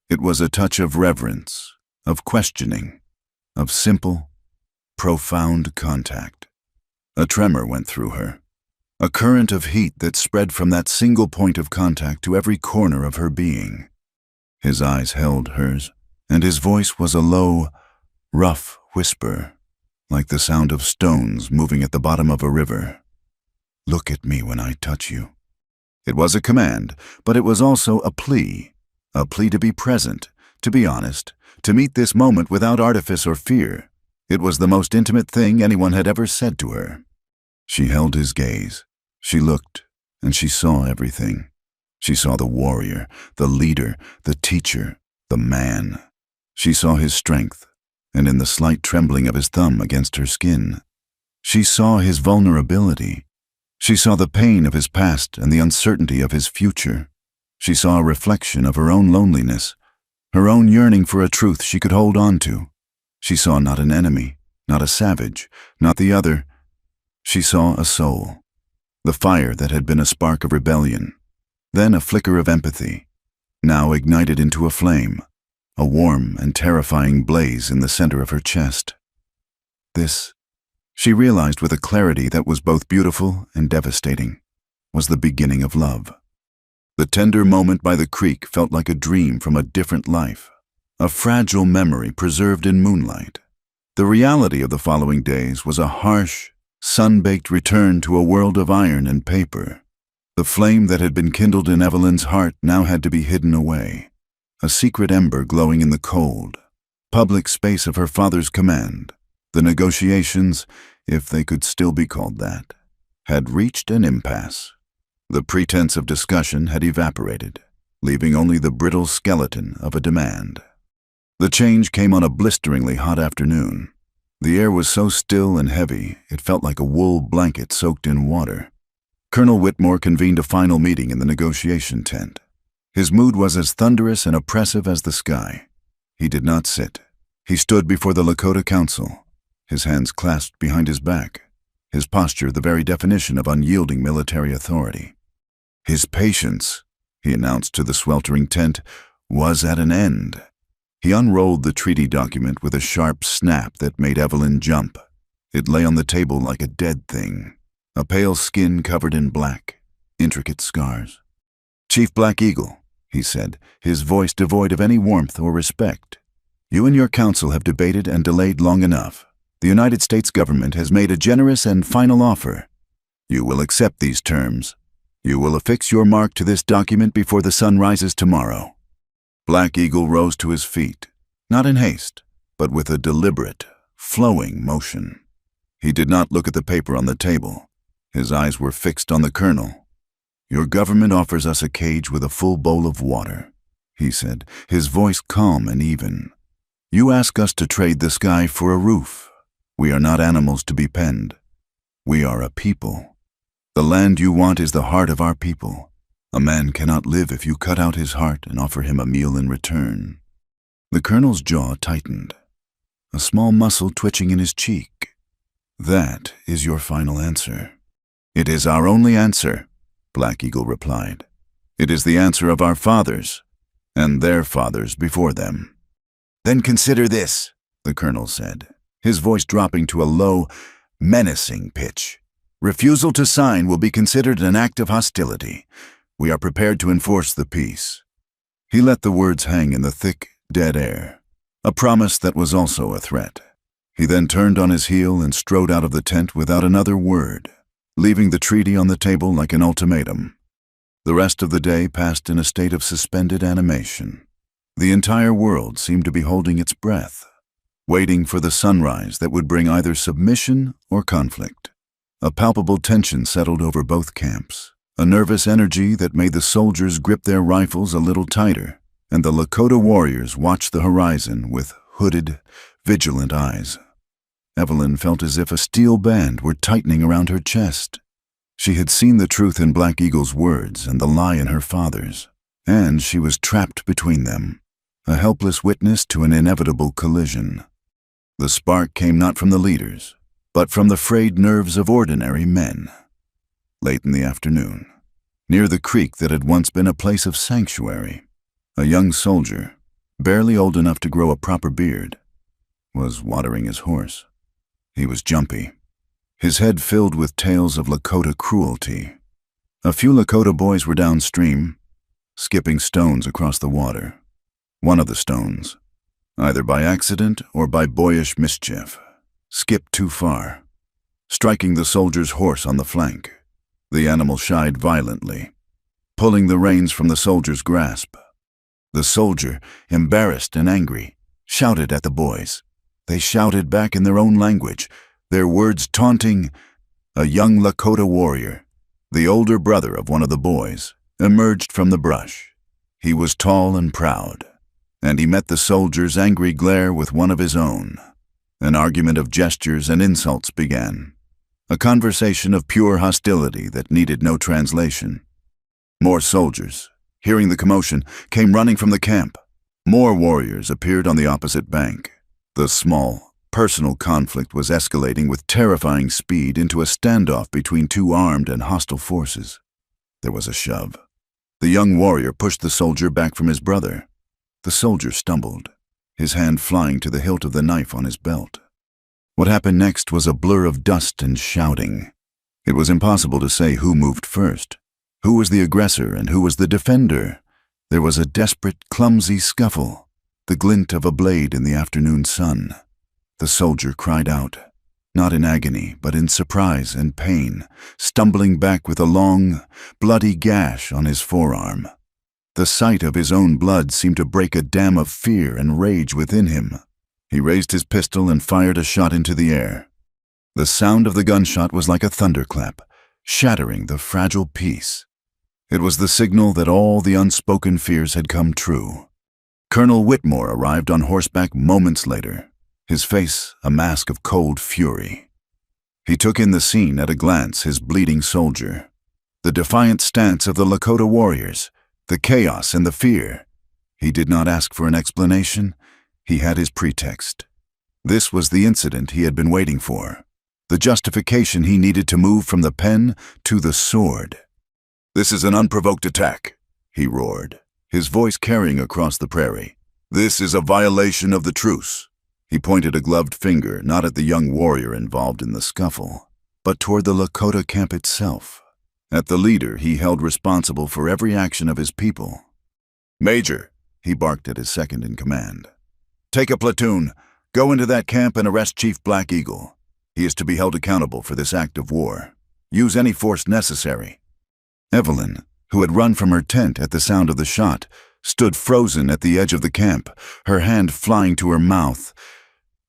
It was a touch of reverence, of questioning, of simple, profound contact. A tremor went through her, a current of heat that spread from that single point of contact to every corner of her being. His eyes held hers, and his voice was a low, rough whisper, like the sound of stones moving at the bottom of a river. "Look at me when I touch you." It was a command, but it was also a plea to be present, to be honest, to meet this moment without artifice or fear. It was the most intimate thing anyone had ever said to her. She held his gaze. She looked, and she saw everything. She saw the warrior, the leader, the teacher, the man. She saw his strength, and in the slight trembling of his thumb against her skin, she saw his vulnerability. She saw the pain of his past and the uncertainty of his future. She saw a reflection of her own loneliness, her own yearning for a truth she could hold on to. She saw not an enemy, not a savage, not the other. She saw a soul, the fire that had been a spark of rebellion, then a flicker of empathy, now ignited into a flame, a warm and terrifying blaze in the center of her chest. This, she realized with a clarity that was both beautiful and devastating, was the beginning of love. The tender moment by the creek felt like a dream from a different life, a fragile memory preserved in moonlight. The reality of the following days was a harsh, sun-baked return to a world of iron and paper. The flame that had been kindled in Evelyn's heart now had to be hidden away, a secret ember glowing in the cold, public space of her father's command. The negotiations, if they could still be called that, had reached an impasse. The pretense of discussion had evaporated, leaving only the brittle skeleton of a demand. The change came on a blisteringly hot afternoon. The air was so still and heavy, it felt like a wool blanket soaked in water. Colonel Whitmore convened a final meeting in the negotiation tent. His mood was as thunderous and oppressive as the sky. He did not sit. He stood before the Lakota Council, his hands clasped behind his back, his posture the very definition of unyielding military authority. His patience, he announced to the sweltering tent, was at an end. He unrolled the treaty document with a sharp snap that made Evelyn jump. It lay on the table like a dead thing, a pale skin covered in black, intricate scars. "Chief Black Eagle," he said, his voice devoid of any warmth or respect, "you and your council have debated and delayed long enough. The United States government has made a generous and final offer. You will accept these terms. You will affix your mark to this document before the sun rises tomorrow." Black Eagle rose to his feet, not in haste, but with a deliberate, flowing motion. He did not look at the paper on the table. His eyes were fixed on the colonel. "Your government offers us a cage with a full bowl of water," he said, his voice calm and even. "You ask us to trade the sky for a roof. We are not animals to be penned. We are a people. The land you want is the heart of our people. A man cannot live if you cut out his heart and offer him a meal in return." The colonel's jaw tightened, a small muscle twitching in his cheek. "That is your final answer." "It is our only answer," Black Eagle replied. "It is the answer of our fathers, and their fathers before them." "Then consider this," the colonel said, his voice dropping to a low, menacing pitch. "Refusal to sign will be considered an act of hostility. We are prepared to enforce the peace." He let the words hang in the thick, dead air, a promise that was also a threat. He then turned on his heel and strode out of the tent without another word, leaving the treaty on the table like an ultimatum. The rest of the day passed in a state of suspended animation. The entire world seemed to be holding its breath, waiting for the sunrise that would bring either submission or conflict. A palpable tension settled over both camps, a nervous energy that made the soldiers grip their rifles a little tighter, and the Lakota warriors watched the horizon with hooded, vigilant eyes. Evelyn felt as if a steel band were tightening around her chest. She had seen the truth in Black Eagle's words and the lie in her father's, and she was trapped between them, a helpless witness to an inevitable collision. The spark came not from the leaders, but from the frayed nerves of ordinary men. Late in the afternoon, near the creek that had once been a place of sanctuary, a young soldier, barely old enough to grow a proper beard, was watering his horse. He was jumpy, his head filled with tales of Lakota cruelty. A few Lakota boys were downstream, skipping stones across the water. One of the stones, either by accident or by boyish mischief, skipped too far, striking the soldier's horse on the flank. The animal shied violently, pulling the reins from the soldier's grasp. The soldier, embarrassed and angry, shouted at the boys. They shouted back in their own language, their words taunting. A young Lakota warrior, the older brother of one of the boys, emerged from the brush. He was tall and proud, and he met the soldier's angry glare with one of his own. An argument of gestures and insults began, a conversation of pure hostility that needed no translation. More soldiers, hearing the commotion, came running from the camp. More warriors appeared on the opposite bank. The small, personal conflict was escalating with terrifying speed into a standoff between two armed and hostile forces. There was a shove. The young warrior pushed the soldier back from his brother. The soldier stumbled, his hand flying to the hilt of the knife on his belt. What happened next was a blur of dust and shouting. It was impossible to say who moved first, who was the aggressor and who was the defender. There was a desperate, clumsy scuffle, the glint of a blade in the afternoon sun. The soldier cried out, not in agony, but in surprise and pain, stumbling back with a long, bloody gash on his forearm. The sight of his own blood seemed to break a dam of fear and rage within him. He raised his pistol and fired a shot into the air. The sound of the gunshot was like a thunderclap, shattering the fragile peace. It was the signal that all the unspoken fears had come true. Colonel Whitmore arrived on horseback moments later, his face a mask of cold fury. He took in the scene at a glance, his bleeding soldier. The defiant stance of the Lakota warriors, the chaos and the fear. He did not ask for an explanation. He had his pretext. This was the incident he had been waiting for, the justification he needed to move from the pen to the sword. "This is an unprovoked attack," he roared, his voice carrying across the prairie. "This is a violation of the truce." He pointed a gloved finger not at the young warrior involved in the scuffle, but toward the Lakota camp itself, at the leader he held responsible for every action of his people. "Major," he barked at his second in command, "take a platoon, go into that camp and arrest Chief Black Eagle. He is to be held accountable for this act of war. Use any force necessary." Evelyn, who had run from her tent at the sound of the shot, stood frozen at the edge of the camp, her hand flying to her mouth.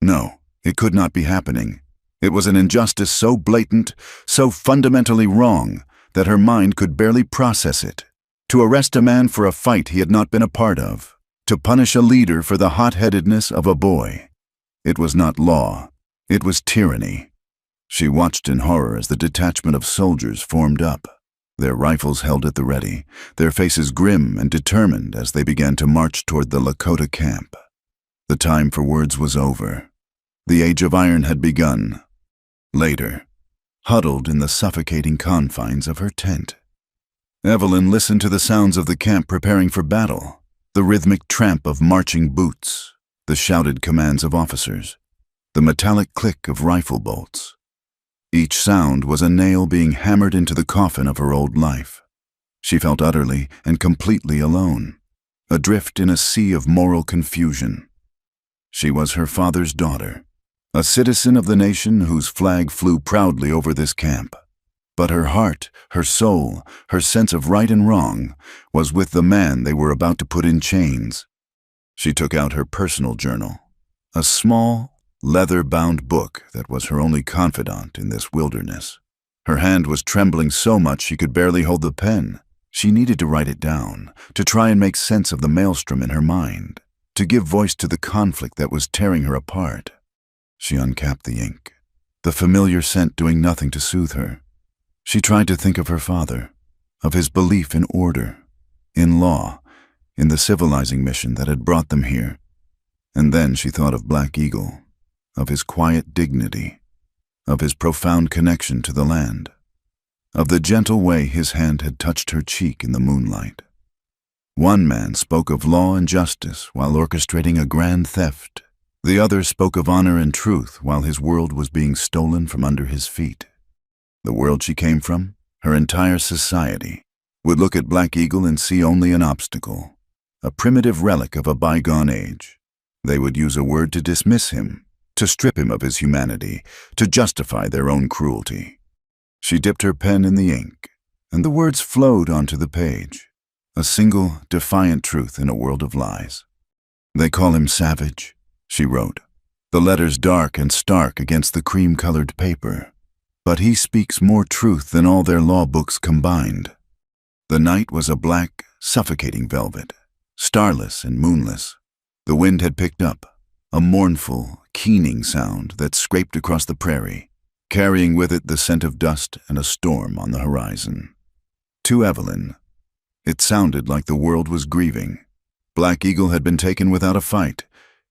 No, it could not be happening. It was an injustice so blatant, so fundamentally wrong, that her mind could barely process it. To arrest a man for a fight he had not been a part of, to punish a leader for the hot-headedness of a boy. It was not law, it was tyranny. She watched in horror as the detachment of soldiers formed up, their rifles held at the ready, their faces grim and determined as they began to march toward the Lakota camp. The time for words was over. The Age of Iron had begun. Later, huddled in the suffocating confines of her tent, Evelyn listened to the sounds of the camp preparing for battle, the rhythmic tramp of marching boots, the shouted commands of officers, the metallic click of rifle bolts. Each sound was a nail being hammered into the coffin of her old life. She felt utterly and completely alone, adrift in a sea of moral confusion. She was her father's daughter, a citizen of the nation whose flag flew proudly over this camp. But her heart, her soul, her sense of right and wrong was with the man they were about to put in chains. She took out her personal journal, a small, leather-bound book that was her only confidant in this wilderness. Her hand was trembling so much she could barely hold the pen. She needed to write it down, to try and make sense of the maelstrom in her mind, to give voice to the conflict that was tearing her apart. She uncapped the ink, the familiar scent doing nothing to soothe her. She tried to think of her father, of his belief in order, in law, in the civilizing mission that had brought them here. And then she thought of Black Eagle, of his quiet dignity, of his profound connection to the land, of the gentle way his hand had touched her cheek in the moonlight. One man spoke of law and justice while orchestrating a grand theft. The other spoke of honor and truth while his world was being stolen from under his feet. The world she came from, her entire society, would look at Black Eagle and see only an obstacle, a primitive relic of a bygone age. They would use a word to dismiss him, to strip him of his humanity, to justify their own cruelty. She dipped her pen in the ink, and the words flowed onto the page, a single, defiant truth in a world of lies. "They call him savage," she wrote, the letters dark and stark against the cream-colored paper. "But he speaks more truth than all their law books combined." The night was a black, suffocating velvet, starless and moonless. The wind had picked up, a mournful, keening sound that scraped across the prairie, carrying with it the scent of dust and a storm on the horizon. To Evelyn, it sounded like the world was grieving. Black Eagle had been taken without a fight.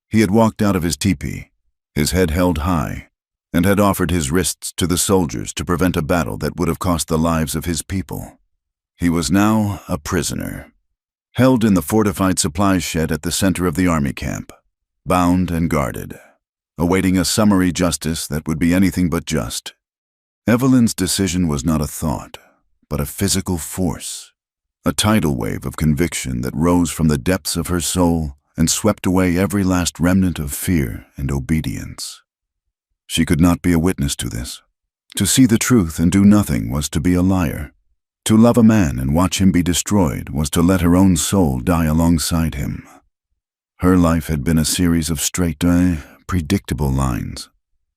He had walked out of his teepee, his head held high, and had offered his wrists to the soldiers to prevent a battle that would have cost the lives of his people. He was now a prisoner, held in the fortified supplies shed at the center of the army camp, bound and guarded, awaiting a summary justice that would be anything but just. Evelyn's decision was not a thought, but a physical force, a tidal wave of conviction that rose from the depths of her soul and swept away every last remnant of fear and obedience. She could not be a witness to this. To see the truth and do nothing was to be a liar. To love a man and watch him be destroyed was to let her own soul die alongside him. Her life had been a series of straight, predictable lines.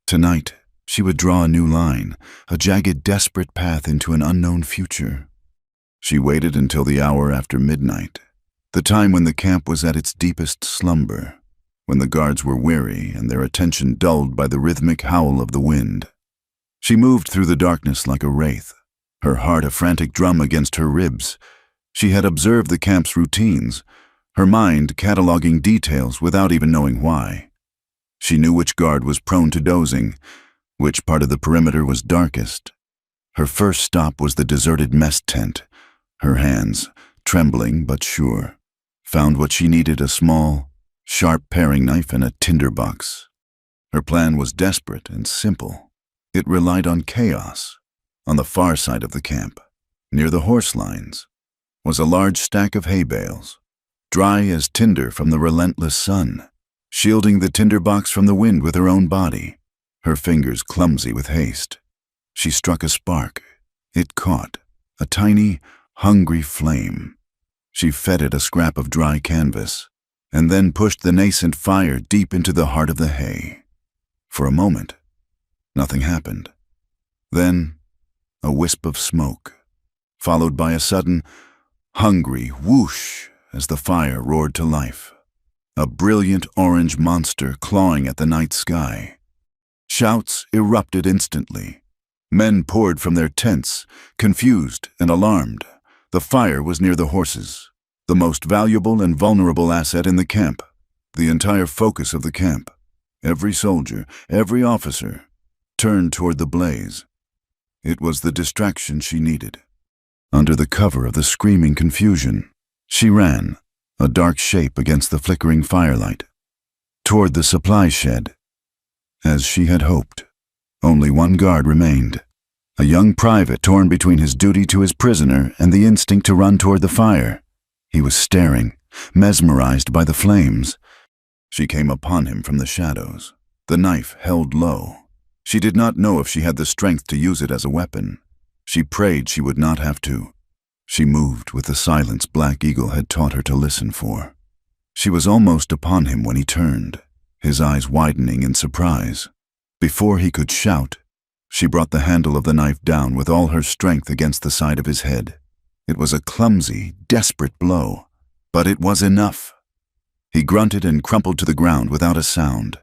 Tonight, she would draw a new line, a jagged, desperate path into an unknown future. She waited until the hour after midnight, the time when the camp was at its deepest slumber, when the guards were weary and their attention dulled by the rhythmic howl of the wind. She moved through the darkness like a wraith, her heart a frantic drum against her ribs. She had observed the camp's routines, her mind cataloging details without even knowing why. She knew which guard was prone to dozing, which part of the perimeter was darkest. Her first stop was the deserted mess tent. Her hands, trembling but sure, found what she needed: a small, sharp paring knife and a tinderbox. Her plan was desperate and simple. It relied on chaos. On the far side of the camp, near the horse lines, was a large stack of hay bales, dry as tinder from the relentless sun, shielding the tinderbox from the wind with her own body, her fingers clumsy with haste. She struck a spark. It caught, a tiny, hungry flame. She fed it a scrap of dry canvas, and then pushed the nascent fire deep into the heart of the hay. For a moment, nothing happened. Then, a wisp of smoke, followed by a sudden, hungry whoosh as the fire roared to life. A brilliant orange monster clawing at the night sky. Shouts erupted instantly. Men poured from their tents, confused and alarmed. The fire was near the horses, the most valuable and vulnerable asset in the camp, the entire focus of the camp. Every soldier, every officer, turned toward the blaze. It was the distraction she needed. Under the cover of the screaming confusion, she ran, a dark shape against the flickering firelight, toward the supply shed. As she had hoped, only one guard remained, a young private torn between his duty to his prisoner and the instinct to run toward the fire. He was staring, mesmerized by the flames. She came upon him from the shadows, the knife held low. She did not know if she had the strength to use it as a weapon. She prayed she would not have to. She moved with the silence Black Eagle had taught her to listen for. She was almost upon him when he turned, his eyes widening in surprise. Before he could shout, she brought the handle of the knife down with all her strength against the side of his head. It was a clumsy, desperate blow, but it was enough. He grunted and crumpled to the ground without a sound.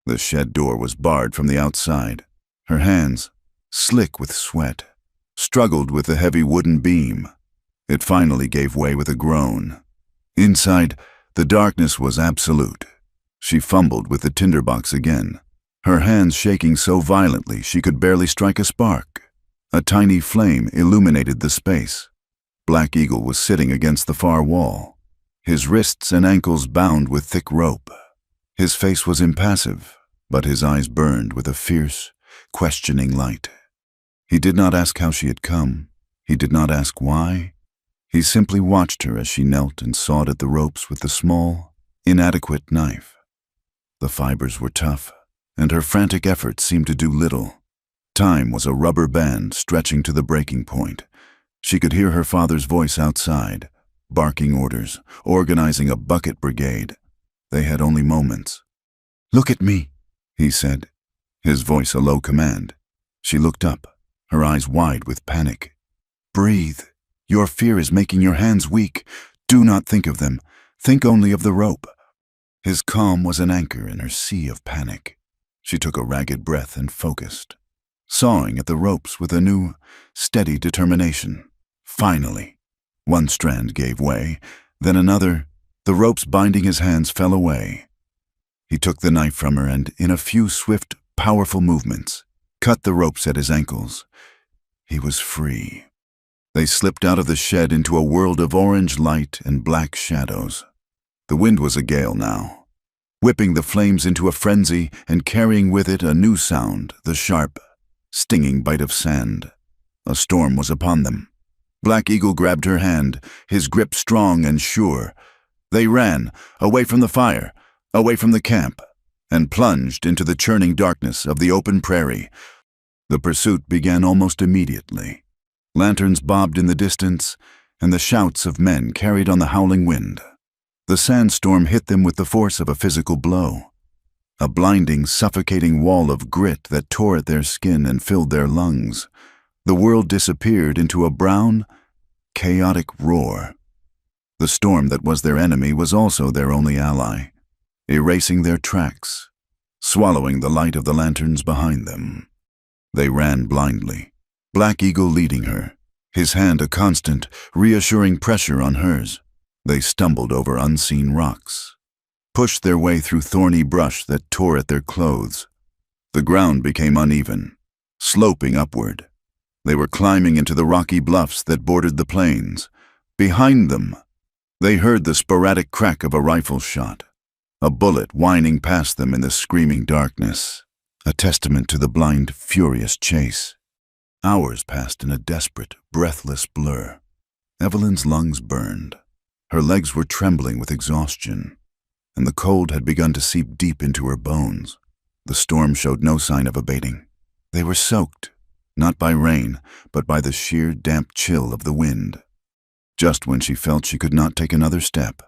The shed door was barred from the outside. Her hands, slick with sweat, struggled with the heavy wooden beam. It finally gave way with a groan. Inside, the darkness was absolute. She fumbled with the tinderbox again, her hands shaking so violently she could barely strike a spark. A tiny flame illuminated the space. Black Eagle was sitting against the far wall, his wrists and ankles bound with thick rope. His face was impassive, but his eyes burned with a fierce, questioning light. He did not ask how she had come. He did not ask why. He simply watched her as she knelt and sawed at the ropes with the small, inadequate knife. The fibers were tough, and her frantic efforts seemed to do little. Time was a rubber band stretching to the breaking point. She could hear her father's voice outside, barking orders, organizing a bucket brigade. They had only moments. "Look at me," he said, his voice a low command. She looked up, her eyes wide with panic. "Breathe. Your fear is making your hands weak. Do not think of them. Think only of the rope." His calm was an anchor in her sea of panic. She took a ragged breath and focused, sawing at the ropes with a new, steady determination. Finally, one strand gave way, then another. The ropes binding his hands fell away. He took the knife from her and, in a few swift, powerful movements, cut the ropes at his ankles. He was free. They slipped out of the shed into a world of orange light and black shadows. The wind was a gale now, whipping the flames into a frenzy and carrying with it a new sound, the sharp, stinging bite of sand. A storm was upon them. Black Eagle grabbed her hand, his grip strong and sure. They ran, away from the fire, away from the camp. and plunged into the churning darkness of the open prairie. The pursuit began almost immediately. Lanterns bobbed in the distance, and the shouts of men carried on the howling wind. The sandstorm hit them with the force of a physical blow, a blinding, suffocating wall of grit that tore at their skin and filled their lungs. The world disappeared into a brown, chaotic roar. The storm that was their enemy was also their only ally, erasing their tracks, swallowing the light of the lanterns behind them. They ran blindly, Black Eagle leading her, his hand a constant, reassuring pressure on hers. They stumbled over unseen rocks, pushed their way through thorny brush that tore at their clothes. The ground became uneven, sloping upward. They were climbing into the rocky bluffs that bordered the plains. Behind them, they heard the sporadic crack of a rifle shot, a bullet whining past them in the screaming darkness, a testament to the blind, furious chase. Hours passed in a desperate, breathless blur. Evelyn's lungs burned. Her legs were trembling with exhaustion, and the cold had begun to seep deep into her bones. The storm showed no sign of abating. They were soaked, not by rain, but by the sheer, damp chill of the wind. Just when she felt she could not take another step,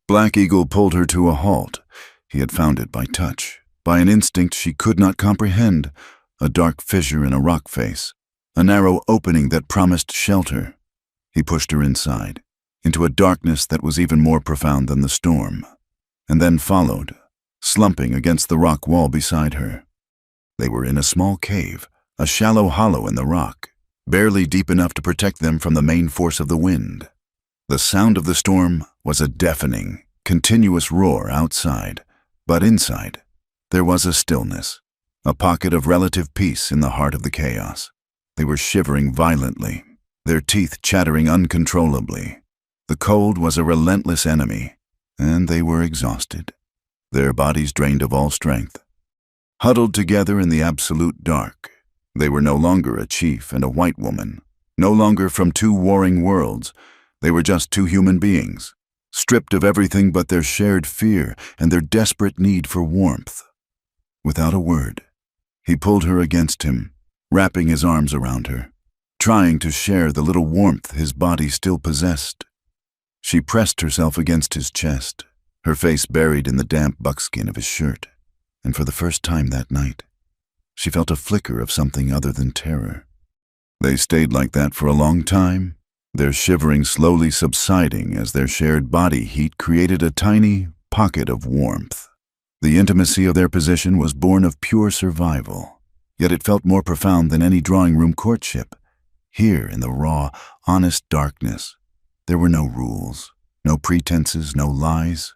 Black Eagle pulled her to a halt. He had found it by touch, by an instinct she could not comprehend, a dark fissure in a rock face, a narrow opening that promised shelter. He pushed her inside, into a darkness that was even more profound than the storm, and then followed, slumping against the rock wall beside her. They were in a small cave, a shallow hollow in the rock, barely deep enough to protect them from the main force of the wind. The sound of the storm was a deafening, continuous roar outside, but inside, there was a stillness, a pocket of relative peace in the heart of the chaos. They were shivering violently, their teeth chattering uncontrollably. The cold was a relentless enemy, and they were exhausted, their bodies drained of all strength. Huddled together in the absolute dark, they were no longer a chief and a white woman, no longer from two warring worlds. They were just two human beings, stripped of everything but their shared fear and their desperate need for warmth. Without a word, he pulled her against him, wrapping his arms around her, trying to share the little warmth his body still possessed. She pressed herself against his chest, her face buried in the damp buckskin of his shirt, and for the first time that night, she felt a flicker of something other than terror. They stayed like that for a long time, their shivering slowly subsiding as their shared body heat created a tiny pocket of warmth. The intimacy of their position was born of pure survival, yet it felt more profound than any drawing-room courtship. Here, in the raw, honest darkness, there were no rules, no pretenses, no lies.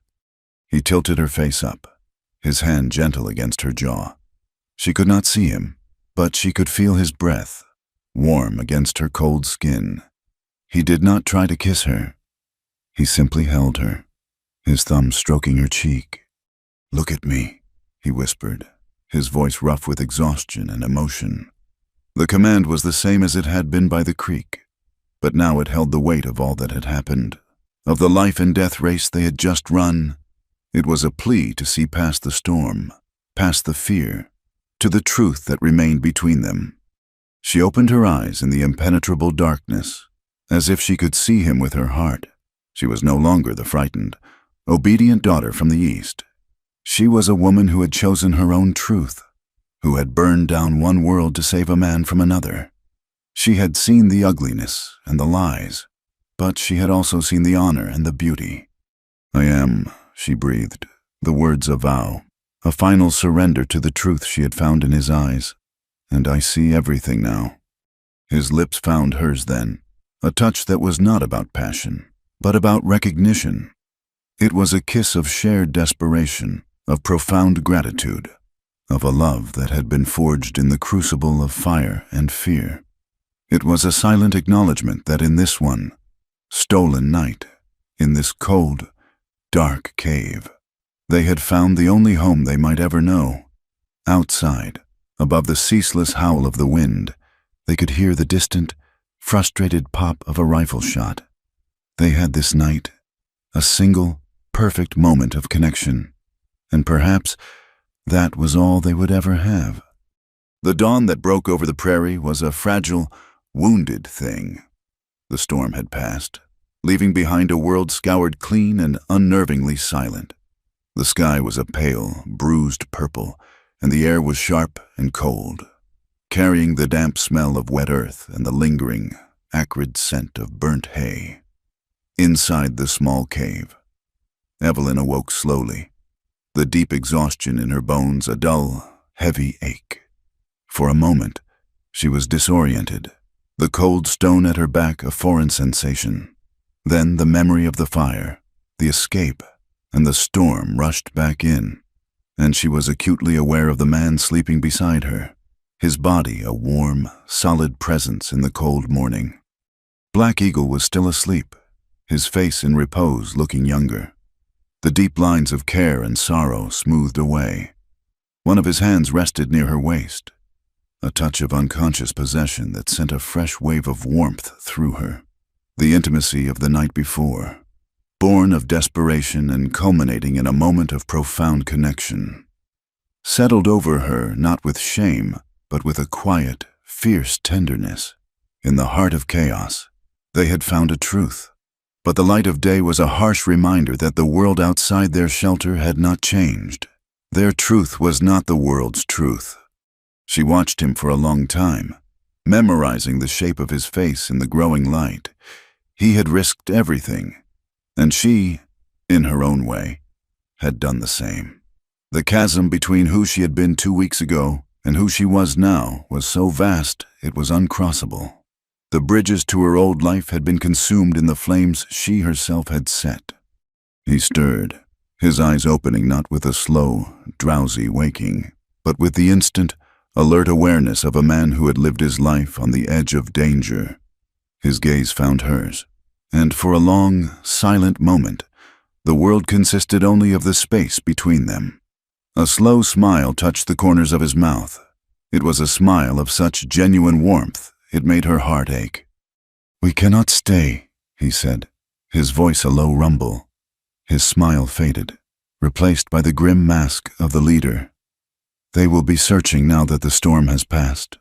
He tilted her face up, his hand gentle against her jaw. She could not see him, but she could feel his breath, warm against her cold skin. He did not try to kiss her. He simply held her, his thumb stroking her cheek. "Look at me," he whispered, his voice rough with exhaustion and emotion. The command was the same as it had been by the creek, but now it held the weight of all that had happened, of the life and death race they had just run. It was a plea to see past the storm, past the fear, to the truth that remained between them. She opened her eyes in the impenetrable darkness, as if she could see him with her heart. She was no longer the frightened, obedient daughter from the East. She was a woman who had chosen her own truth, who had burned down one world to save a man from another. She had seen the ugliness and the lies, but she had also seen the honor and the beauty. "I am," she breathed, the words a vow, a final surrender to the truth she had found in his eyes. "And I see everything now." His lips found hers then, a touch that was not about passion, but about recognition. It was a kiss of shared desperation, of profound gratitude, of a love that had been forged in the crucible of fire and fear. It was a silent acknowledgement that in this one, stolen night, in this cold, dark cave, they had found the only home they might ever know. Outside, above the ceaseless howl of the wind, they could hear the distant, frustrated pop of a rifle shot. They had this night a single, perfect moment of connection, and perhaps That was all they would ever have. The dawn that broke over the prairie was a fragile, wounded thing. The storm had passed, leaving behind a world scoured clean and unnervingly silent. The sky was a pale, bruised purple, and the air was sharp and cold, carrying the damp smell of wet earth and the lingering, acrid scent of burnt hay. Inside the small cave, Evelyn awoke slowly, the deep exhaustion in her bones a dull, heavy ache. For a moment, she was disoriented, the cold stone at her back a foreign sensation. Then the memory of the fire, the escape, and the storm rushed back in, and she was acutely aware of the man sleeping beside her, his body a warm, solid presence in the cold morning. Black Eagle was still asleep, his face in repose, looking younger. The deep lines of care and sorrow smoothed away. One of his hands rested near her waist, a touch of unconscious possession that sent a fresh wave of warmth through her. The intimacy of the night before, born of desperation and culminating in a moment of profound connection, settled over her not with shame, but with a quiet, fierce tenderness. In the heart of chaos, they had found a truth. But the light of day was a harsh reminder that the world outside their shelter had not changed. Their truth was not the world's truth. She watched him for a long time, memorizing the shape of his face in the growing light. He had risked everything, and she, in her own way, had done the same. The chasm between who she had been 2 weeks ago and who she was now was so vast it was uncrossable. The bridges to her old life had been consumed in the flames she herself had set. He stirred, his eyes opening not with a slow, drowsy waking, but with the instant, alert awareness of a man who had lived his life on the edge of danger. His gaze found hers, and for a long, silent moment, the world consisted only of the space between them. A slow smile touched the corners of his mouth. It was a smile of such genuine warmth, it made her heart ache. "We cannot stay," he said, his voice a low rumble. His smile faded, replaced by the grim mask of the leader. "They will be searching now that the storm has passed."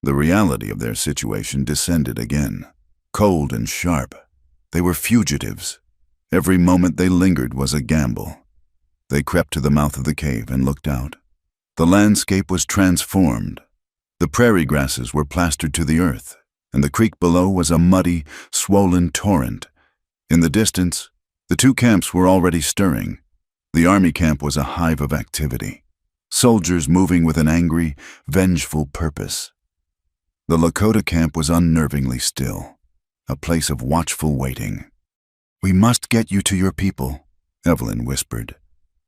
The reality of their situation descended again, cold and sharp. They were fugitives. Every moment they lingered was a gamble. They crept to the mouth of the cave and looked out. The landscape was transformed. The prairie grasses were plastered to the earth, and the creek below was a muddy, swollen torrent. In the distance, the two camps were already stirring. The army camp was a hive of activity, soldiers moving with an angry, vengeful purpose. The Lakota camp was unnervingly still, a place of watchful waiting. "We must get you to your people," Evelyn whispered.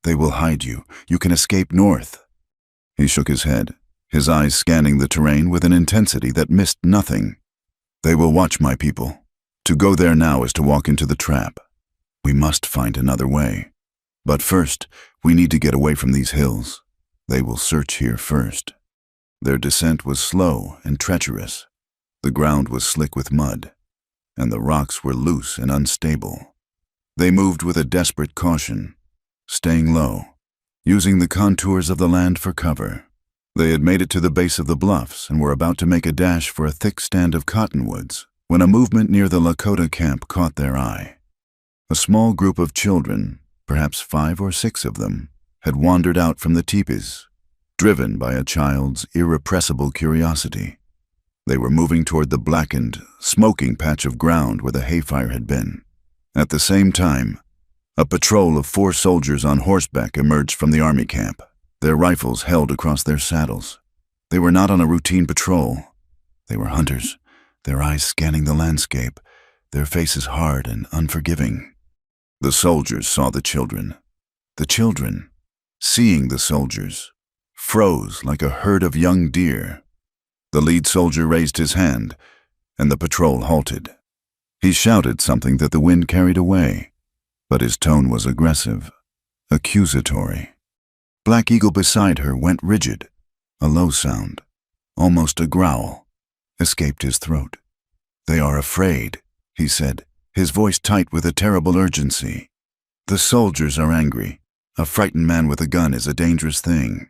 "They will hide you. You can escape north." He shook his head, his eyes scanning the terrain with an intensity that missed nothing. "They will watch my people. To go there now is to walk into the trap. We must find another way. But first, we need to get away from these hills. They will search here first." Their descent was slow and treacherous. The ground was slick with mud, and the rocks were loose and unstable. They moved with a desperate caution, staying low, using the contours of the land for cover. They had made it to the base of the bluffs and were about to make a dash for a thick stand of cottonwoods when a movement near the Lakota camp caught their eye. A small group of children, perhaps 5 or 6 of them, had wandered out from the teepees, driven by a child's irrepressible curiosity. They were moving toward the blackened, smoking patch of ground where the hayfire had been. At the same time, a patrol of 4 soldiers on horseback emerged from the army camp, their rifles held across their saddles. They were not on a routine patrol. They were hunters, their eyes scanning the landscape, their faces hard and unforgiving. The soldiers saw the children. The children, seeing the soldiers, froze like a herd of young deer. The lead soldier raised his hand, and the patrol halted. He shouted something that the wind carried away, but his tone was aggressive, accusatory. Black Eagle beside her went rigid. A low sound, almost a growl, escaped his throat. "They are afraid," he said, his voice tight with a terrible urgency. "The soldiers are angry. A frightened man with a gun is a dangerous thing.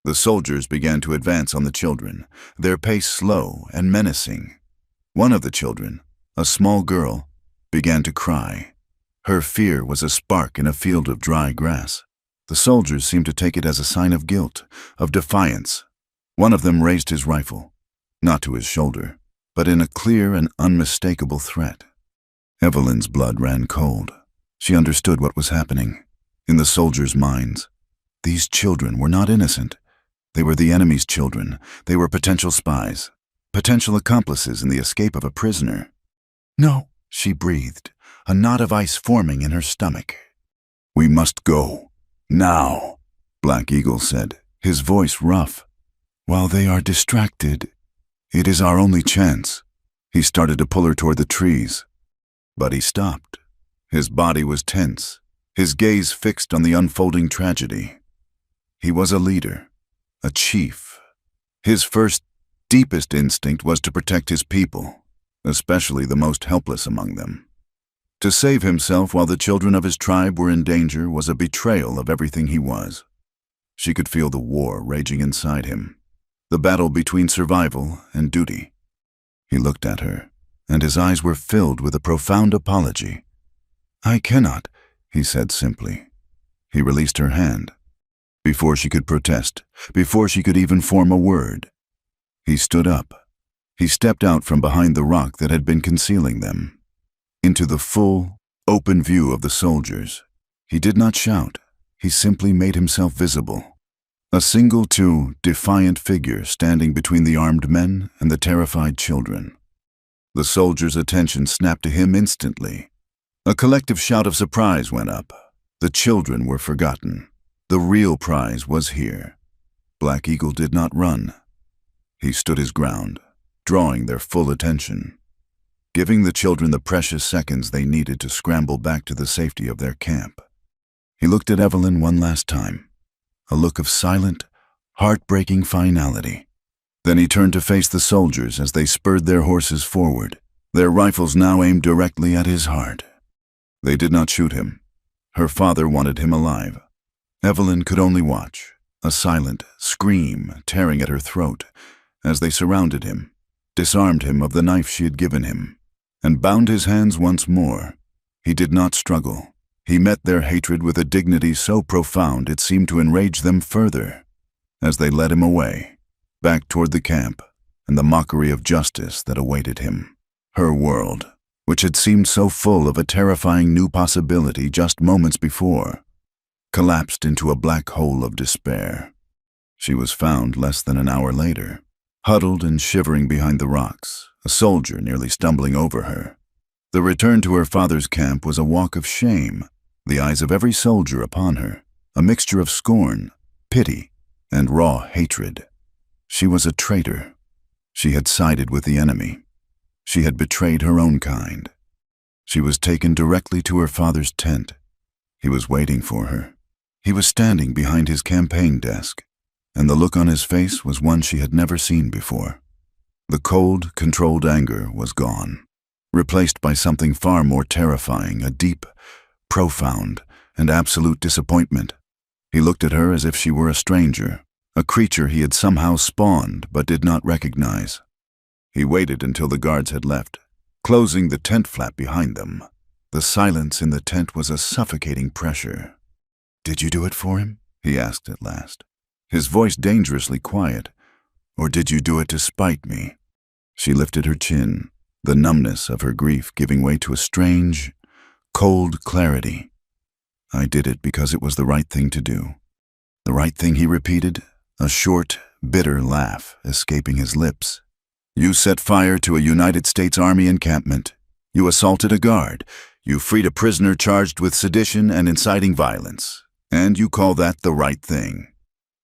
The soldiers began to advance on the children, their pace slow and menacing. One of the children, a small girl, began to cry. Her fear was a spark in a field of dry grass. The soldiers seemed to take it as a sign of guilt, of defiance. One of them raised his rifle, not to his shoulder, but in a clear and unmistakable threat. Evelyn's blood ran cold. She understood what was happening. In the soldiers' minds, these children were not innocent. They were the enemy's children. They were potential spies, potential accomplices in the escape of a prisoner. "No," she breathed, a knot of ice forming in her stomach. "We must go. Now," Black Eagle said, his voice rough. "While they are distracted, it is our only chance." He started to pull her toward the trees, but he stopped. His body was tense, his gaze fixed on the unfolding tragedy. He was a leader, a chief. His first, deepest instinct was to protect his people, especially the most helpless among them. To save himself while the children of his tribe were in danger was a betrayal of everything he was. She could feel the war raging inside him, the battle between survival and duty. He looked at her, and his eyes were filled with a profound apology. "I cannot," he said simply. He released her hand. Before she could protest, before she could even form a word, he stood up. He stepped out from behind the rock that had been concealing them, into the full, open view of the soldiers. He did not shout. He simply made himself visible. A single, defiant figure standing between the armed men and the terrified children. The soldiers' attention snapped to him instantly. A collective shout of surprise went up. The children were forgotten. The real prize was here. Black Eagle did not run. He stood his ground, drawing their full attention, giving the children the precious seconds they needed to scramble back to the safety of their camp. He looked at Evelyn one last time, a look of silent, heartbreaking finality. Then he turned to face the soldiers as they spurred their horses forward, their rifles now aimed directly at his heart. They did not shoot him. Her father wanted him alive. Evelyn could only watch, a silent scream tearing at her throat, as they surrounded him, disarmed him of the knife she had given him, and bound his hands once more. He did not struggle. He met their hatred with a dignity so profound it seemed to enrage them further, as they led him away, back toward the camp and the mockery of justice that awaited him. Her world, which had seemed so full of a terrifying new possibility just moments before, collapsed into a black hole of despair. She was found less than an hour later, huddled and shivering behind the rocks, a soldier nearly stumbling over her. The return to her father's camp was a walk of shame, the eyes of every soldier upon her, a mixture of scorn, pity, and raw hatred. She was a traitor. She had sided with the enemy. She had betrayed her own kind. She was taken directly to her father's tent. He was waiting for her. He was standing behind his campaign desk, and the look on his face was one she had never seen before. The cold, controlled anger was gone, replaced by something far more terrifying, a deep, profound, and absolute disappointment. He looked at her as if she were a stranger, a creature he had somehow spawned but did not recognize. He waited until the guards had left, closing the tent flap behind them. The silence in the tent was a suffocating pressure. "Did you do it for him?" he asked at last, his voice dangerously quiet. "Or did you do it to spite me?" She lifted her chin, the numbness of her grief giving way to a strange, cold clarity. "I did it because it was the right thing to do." "The right thing," he repeated, a short, bitter laugh escaping his lips. "You set fire to a United States Army encampment. You assaulted a guard. You freed a prisoner charged with sedition and inciting violence. And you call that the right thing.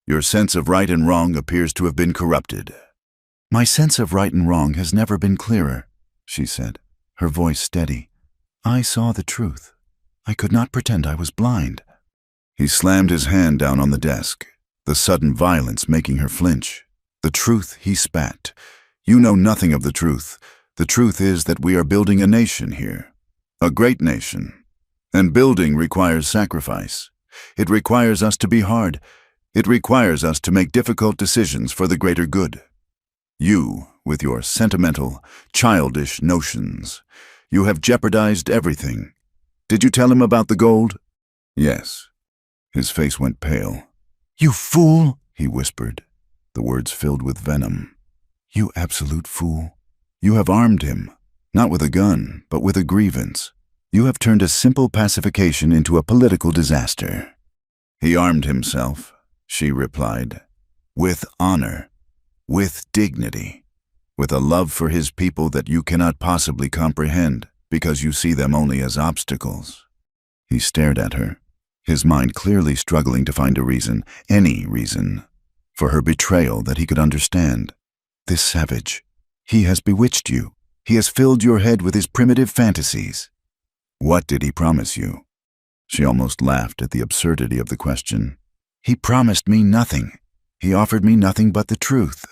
Your sense of right and wrong appears to have been corrupted." "My sense of right and wrong has never been clearer," she said, her voice steady. "I saw the truth. I could not pretend I was blind." He slammed his hand down on the desk, the sudden violence making her flinch. "The truth," he spat. "You know nothing of the truth. The truth is that we are building a nation here, a great nation. And building requires sacrifice. It requires us to be hard. It requires us to make difficult decisions for the greater good. You, with your sentimental, childish notions, you have jeopardized everything. Did you tell him about the gold? Yes. His face went pale. You fool, he whispered, the words filled with venom. You absolute fool. You have armed him, not with a gun, but with a grievance. You have turned a simple pacification into a political disaster. He armed himself, she replied, with honor, with dignity, with a love for his people that you cannot possibly comprehend because you see them only as obstacles. He stared at her, his mind clearly struggling to find a reason, any reason, for her betrayal that he could understand. This savage, he has bewitched you. He has filled your head with his primitive fantasies. What did he promise you? She almost laughed at the absurdity of the question. He promised me nothing. He offered me nothing but the truth.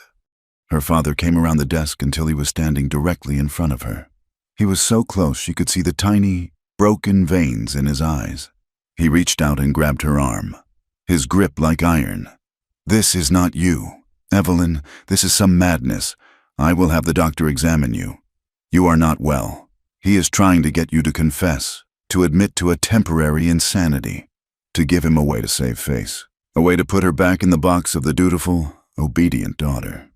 Her father came around the desk until he was standing directly in front of her. He was so close she could see the tiny, broken veins in his eyes. He reached out and grabbed her arm, his grip like iron. This is not you. Evelyn, this is some madness. I will have the doctor examine you. You are not well. He is trying to get you to confess, to admit to a temporary insanity, to give him a way to save face, a way to put her back in the box of the dutiful, obedient daughter.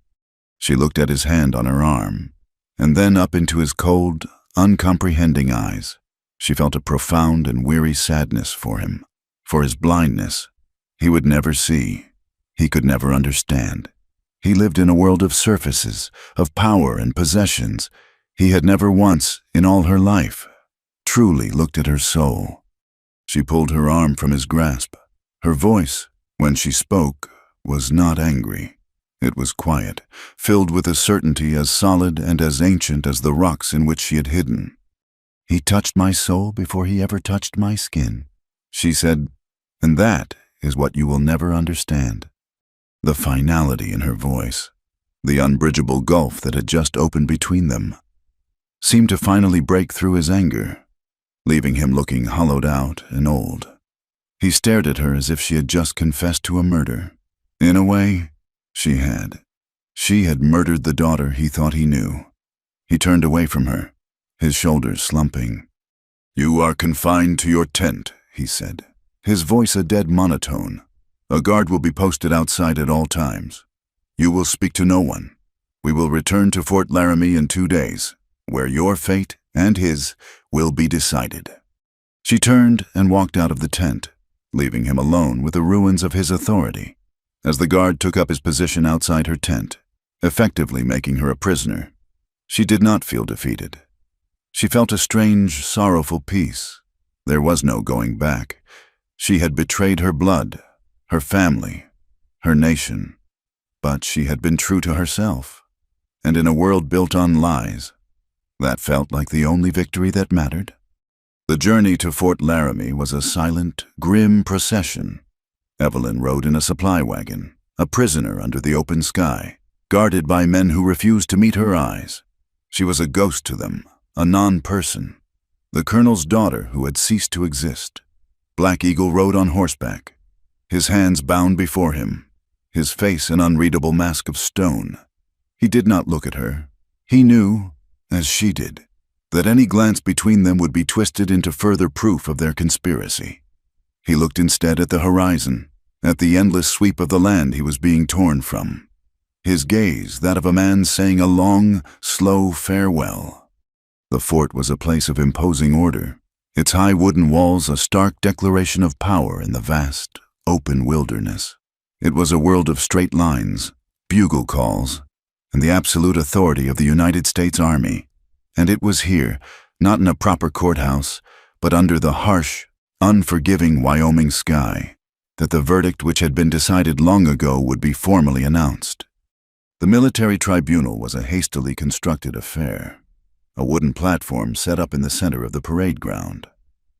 She looked at his hand on her arm, and then up into his cold, uncomprehending eyes. She felt a profound and weary sadness for him, for his blindness. He would never see. He could never understand. He lived in a world of surfaces, of power and possessions. He had never once, in all her life, truly looked at her soul. She pulled her arm from his grasp. Her voice, when she spoke, was not angry. It was quiet, filled with a certainty as solid and as ancient as the rocks in which she had hidden. He touched my soul before he ever touched my skin, she said, and that is what you will never understand. The finality in her voice, the unbridgeable gulf that had just opened between them, seemed to finally break through his anger, leaving him looking hollowed out and old. He stared at her as if she had just confessed to a murder. In a way, she had. She had murdered the daughter he thought he knew. He turned away from her, his shoulders slumping. You are confined to your tent, he said, his voice a dead monotone. A guard will be posted outside at all times. You will speak to no one. We will return to Fort Laramie in 2 days, where your fate and his will be decided. She turned and walked out of the tent, leaving him alone with the ruins of his authority, as the guard took up his position outside her tent, effectively making her a prisoner. She did not feel defeated. She felt a strange, sorrowful peace. There was no going back. She had betrayed her blood, her family, her nation, but she had been true to herself, and in a world built on lies, that felt like the only victory that mattered. The journey to Fort Laramie was a silent, grim procession. Evelyn rode in a supply wagon, a prisoner under the open sky, guarded by men who refused to meet her eyes. She was a ghost to them, a non-person, the colonel's daughter who had ceased to exist. Black Eagle rode on horseback, his hands bound before him, his face an unreadable mask of stone. He did not look at her. He knew, as she did, that any glance between them would be twisted into further proof of their conspiracy. He looked instead at the horizon, at the endless sweep of the land he was being torn from, his gaze that of a man saying a long, slow farewell. The fort was a place of imposing order, its high wooden walls a stark declaration of power in the vast, open wilderness. It was a world of straight lines, bugle calls, and the absolute authority of the United States Army. And it was here, not in a proper courthouse, but under the harsh, unforgiving Wyoming sky, that the verdict which had been decided long ago would be formally announced. The military tribunal was a hastily constructed affair, a wooden platform set up in the center of the parade ground.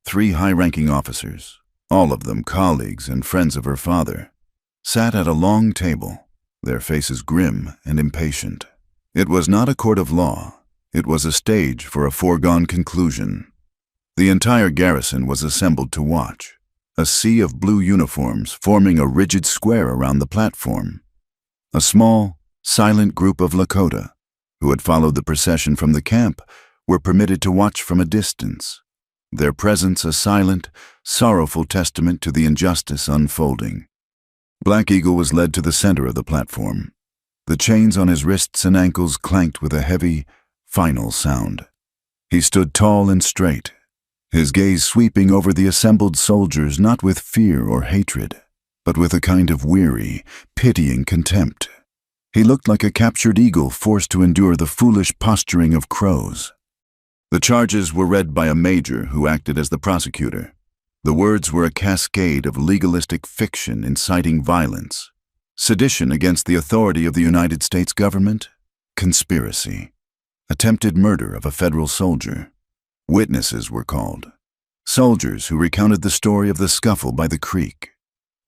3 high-ranking officers, all of them colleagues and friends of her father, sat at a long table, their faces grim and impatient. It was not a court of law. It was a stage for a foregone conclusion. The entire garrison was assembled to watch. a sea of blue uniforms forming a rigid square around the platform. A small, silent group of Lakota, who had followed the procession from the camp, were permitted to watch from a distance, their presence a silent, sorrowful testament to the injustice unfolding. Black Eagle was led to the center of the platform. The chains on his wrists and ankles clanked with a heavy, final sound. He stood tall and straight, his gaze sweeping over the assembled soldiers not with fear or hatred, but with a kind of weary, pitying contempt. He looked like a captured eagle forced to endure the foolish posturing of crows. The charges were read by a major who acted as the prosecutor. The words were a cascade of legalistic fiction inciting violence, sedition against the authority of the United States government, conspiracy, attempted murder of a federal soldier. Witnesses were called, soldiers who recounted the story of the scuffle by the creek,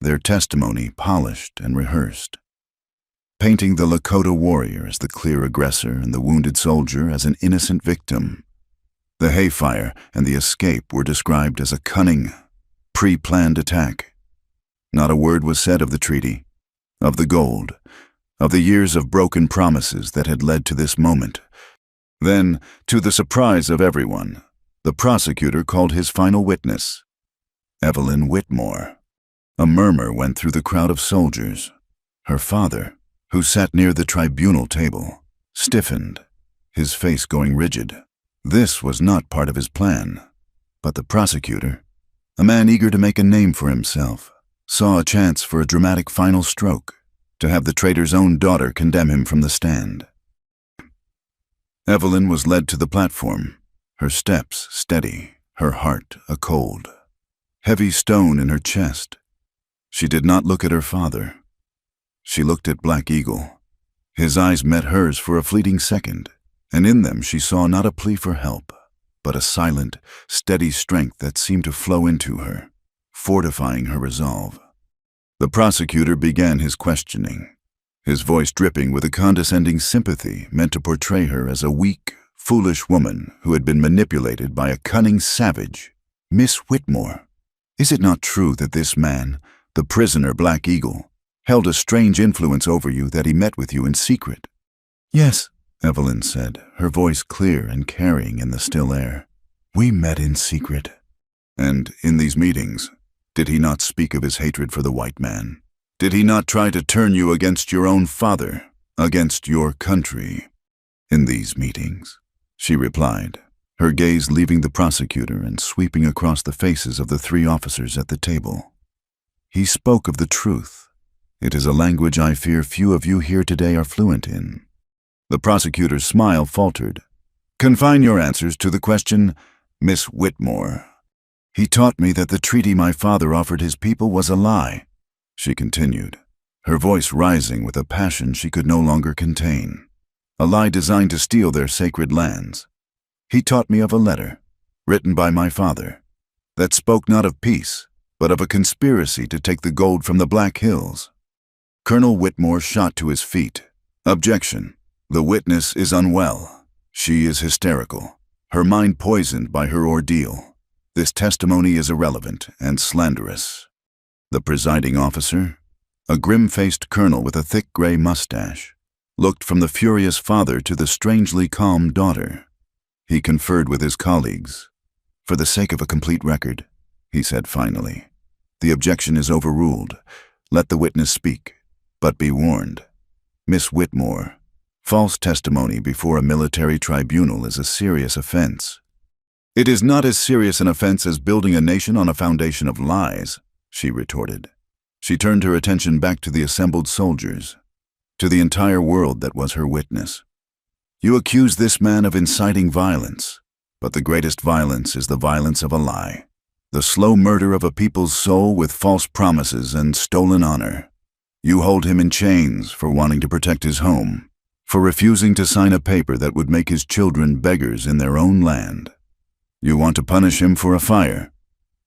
their testimony polished and rehearsed, painting the Lakota warrior as the clear aggressor and the wounded soldier as an innocent victim. The hayfire and the escape were described as a cunning, pre-planned attack. Not a word was said of the treaty, of the gold, of the years of broken promises that had led to this moment. Then, to the surprise of everyone, the prosecutor called his final witness, Evelyn Whitmore. A murmur went through the crowd of soldiers. Her father, who sat near the tribunal table, stiffened, his face going rigid. This was not part of his plan, but the prosecutor, a man eager to make a name for himself, saw a chance for a dramatic final stroke, to have the traitor's own daughter condemn him from the stand. Evelyn was led to the platform, her steps steady, her heart a cold, heavy stone in her chest. She did not look at her father. She looked at Black Eagle. His eyes met hers for a fleeting second, and in them she saw not a plea for help, but a silent, steady strength that seemed to flow into her, fortifying her resolve. The prosecutor began his questioning, his voice dripping with a condescending sympathy meant to portray her as a weak, foolish woman who had been manipulated by a cunning savage. Miss Whitmore, is it not true that this man, the prisoner Black Eagle, held a strange influence over you, that he met with you in secret? Yes, Evelyn said, her voice clear and carrying in the still air. We met in secret. And in these meetings, did he not speak of his hatred for the white man? Did he not try to turn you against your own father, against your country? In these meetings, she replied, her gaze leaving the prosecutor and sweeping across the faces of the three officers at the table. He spoke of the truth. It is a language I fear few of you here today are fluent in. The prosecutor's smile faltered. Confine your answers to the question, Miss Whitmore. He taught me that the treaty my father offered his people was a lie, she continued, her voice rising with a passion she could no longer contain. A lie designed to steal their sacred lands. He taught me of a letter, written by my father, that spoke not of peace, but of a conspiracy to take the gold from the Black Hills. Colonel Whitmore shot to his feet. Objection. The witness is unwell. She is hysterical, her mind poisoned by her ordeal. This testimony is irrelevant and slanderous. The presiding officer, a grim-faced colonel with a thick gray mustache, looked from the furious father to the strangely calm daughter. He conferred with his colleagues. For the sake of a complete record, he said finally, the objection is overruled. Let the witness speak, but be warned. Miss Whitmore, false testimony before a military tribunal is a serious offense. It is not as serious an offense as building a nation on a foundation of lies, she retorted. She turned her attention back to the assembled soldiers, to the entire world that was her witness. You accuse this man of inciting violence, but the greatest violence is the violence of a lie, the slow murder of a people's soul with false promises and stolen honor. You hold him in chains for wanting to protect his home, for refusing to sign a paper that would make his children beggars in their own land. You want to punish him for a fire,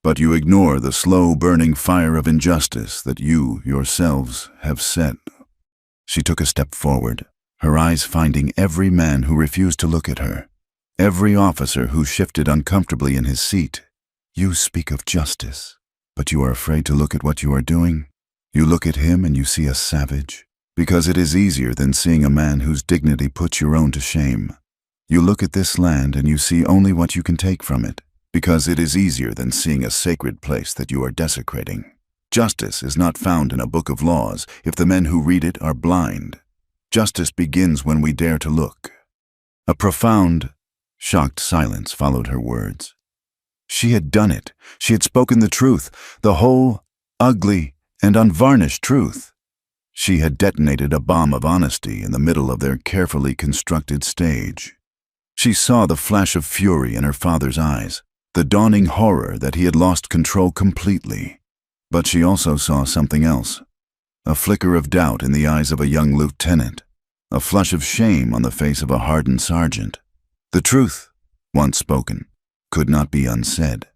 but you ignore the slow burning fire of injustice that you yourselves have set. She took a step forward, her eyes finding every man who refused to look at her, every officer who shifted uncomfortably in his seat. You speak of justice. but you are afraid to look at what you are doing. You look at him and you see a savage, because it is easier than seeing a man whose dignity puts your own to shame. You look at this land and you see only what you can take from it, because it is easier than seeing a sacred place that you are desecrating. Justice is not found in a book of laws if the men who read it are blind. Justice begins when we dare to look. A profound, shocked silence followed her words. She had done it. She had spoken the truth, the whole, ugly, and unvarnished truth. She had detonated a bomb of honesty in the middle of their carefully constructed stage. She saw the flash of fury in her father's eyes, the dawning horror that he had lost control completely. But she also saw something else, a flicker of doubt in the eyes of a young lieutenant, a flush of shame on the face of a hardened sergeant. The truth, once spoken, could not be unsaid.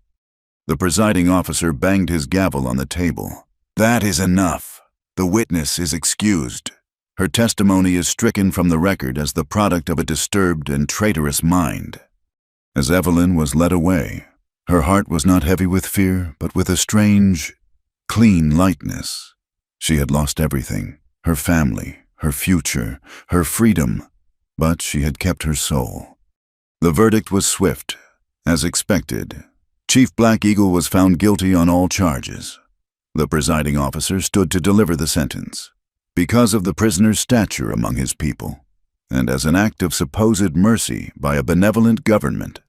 The presiding officer banged his gavel on the table. "That is enough. The witness is excused. Her testimony is stricken from the record as the product of a disturbed and traitorous mind." As Evelyn was led away, her heart was not heavy with fear, but with a strange, clean lightness. She had lost everything, her family, her future, her freedom, but she had kept her soul. The verdict was swift. As expected, Chief Black Eagle was found guilty on all charges. The presiding officer stood to deliver the sentence, because of the prisoner's stature among his people, and as an act of supposed mercy by a benevolent government.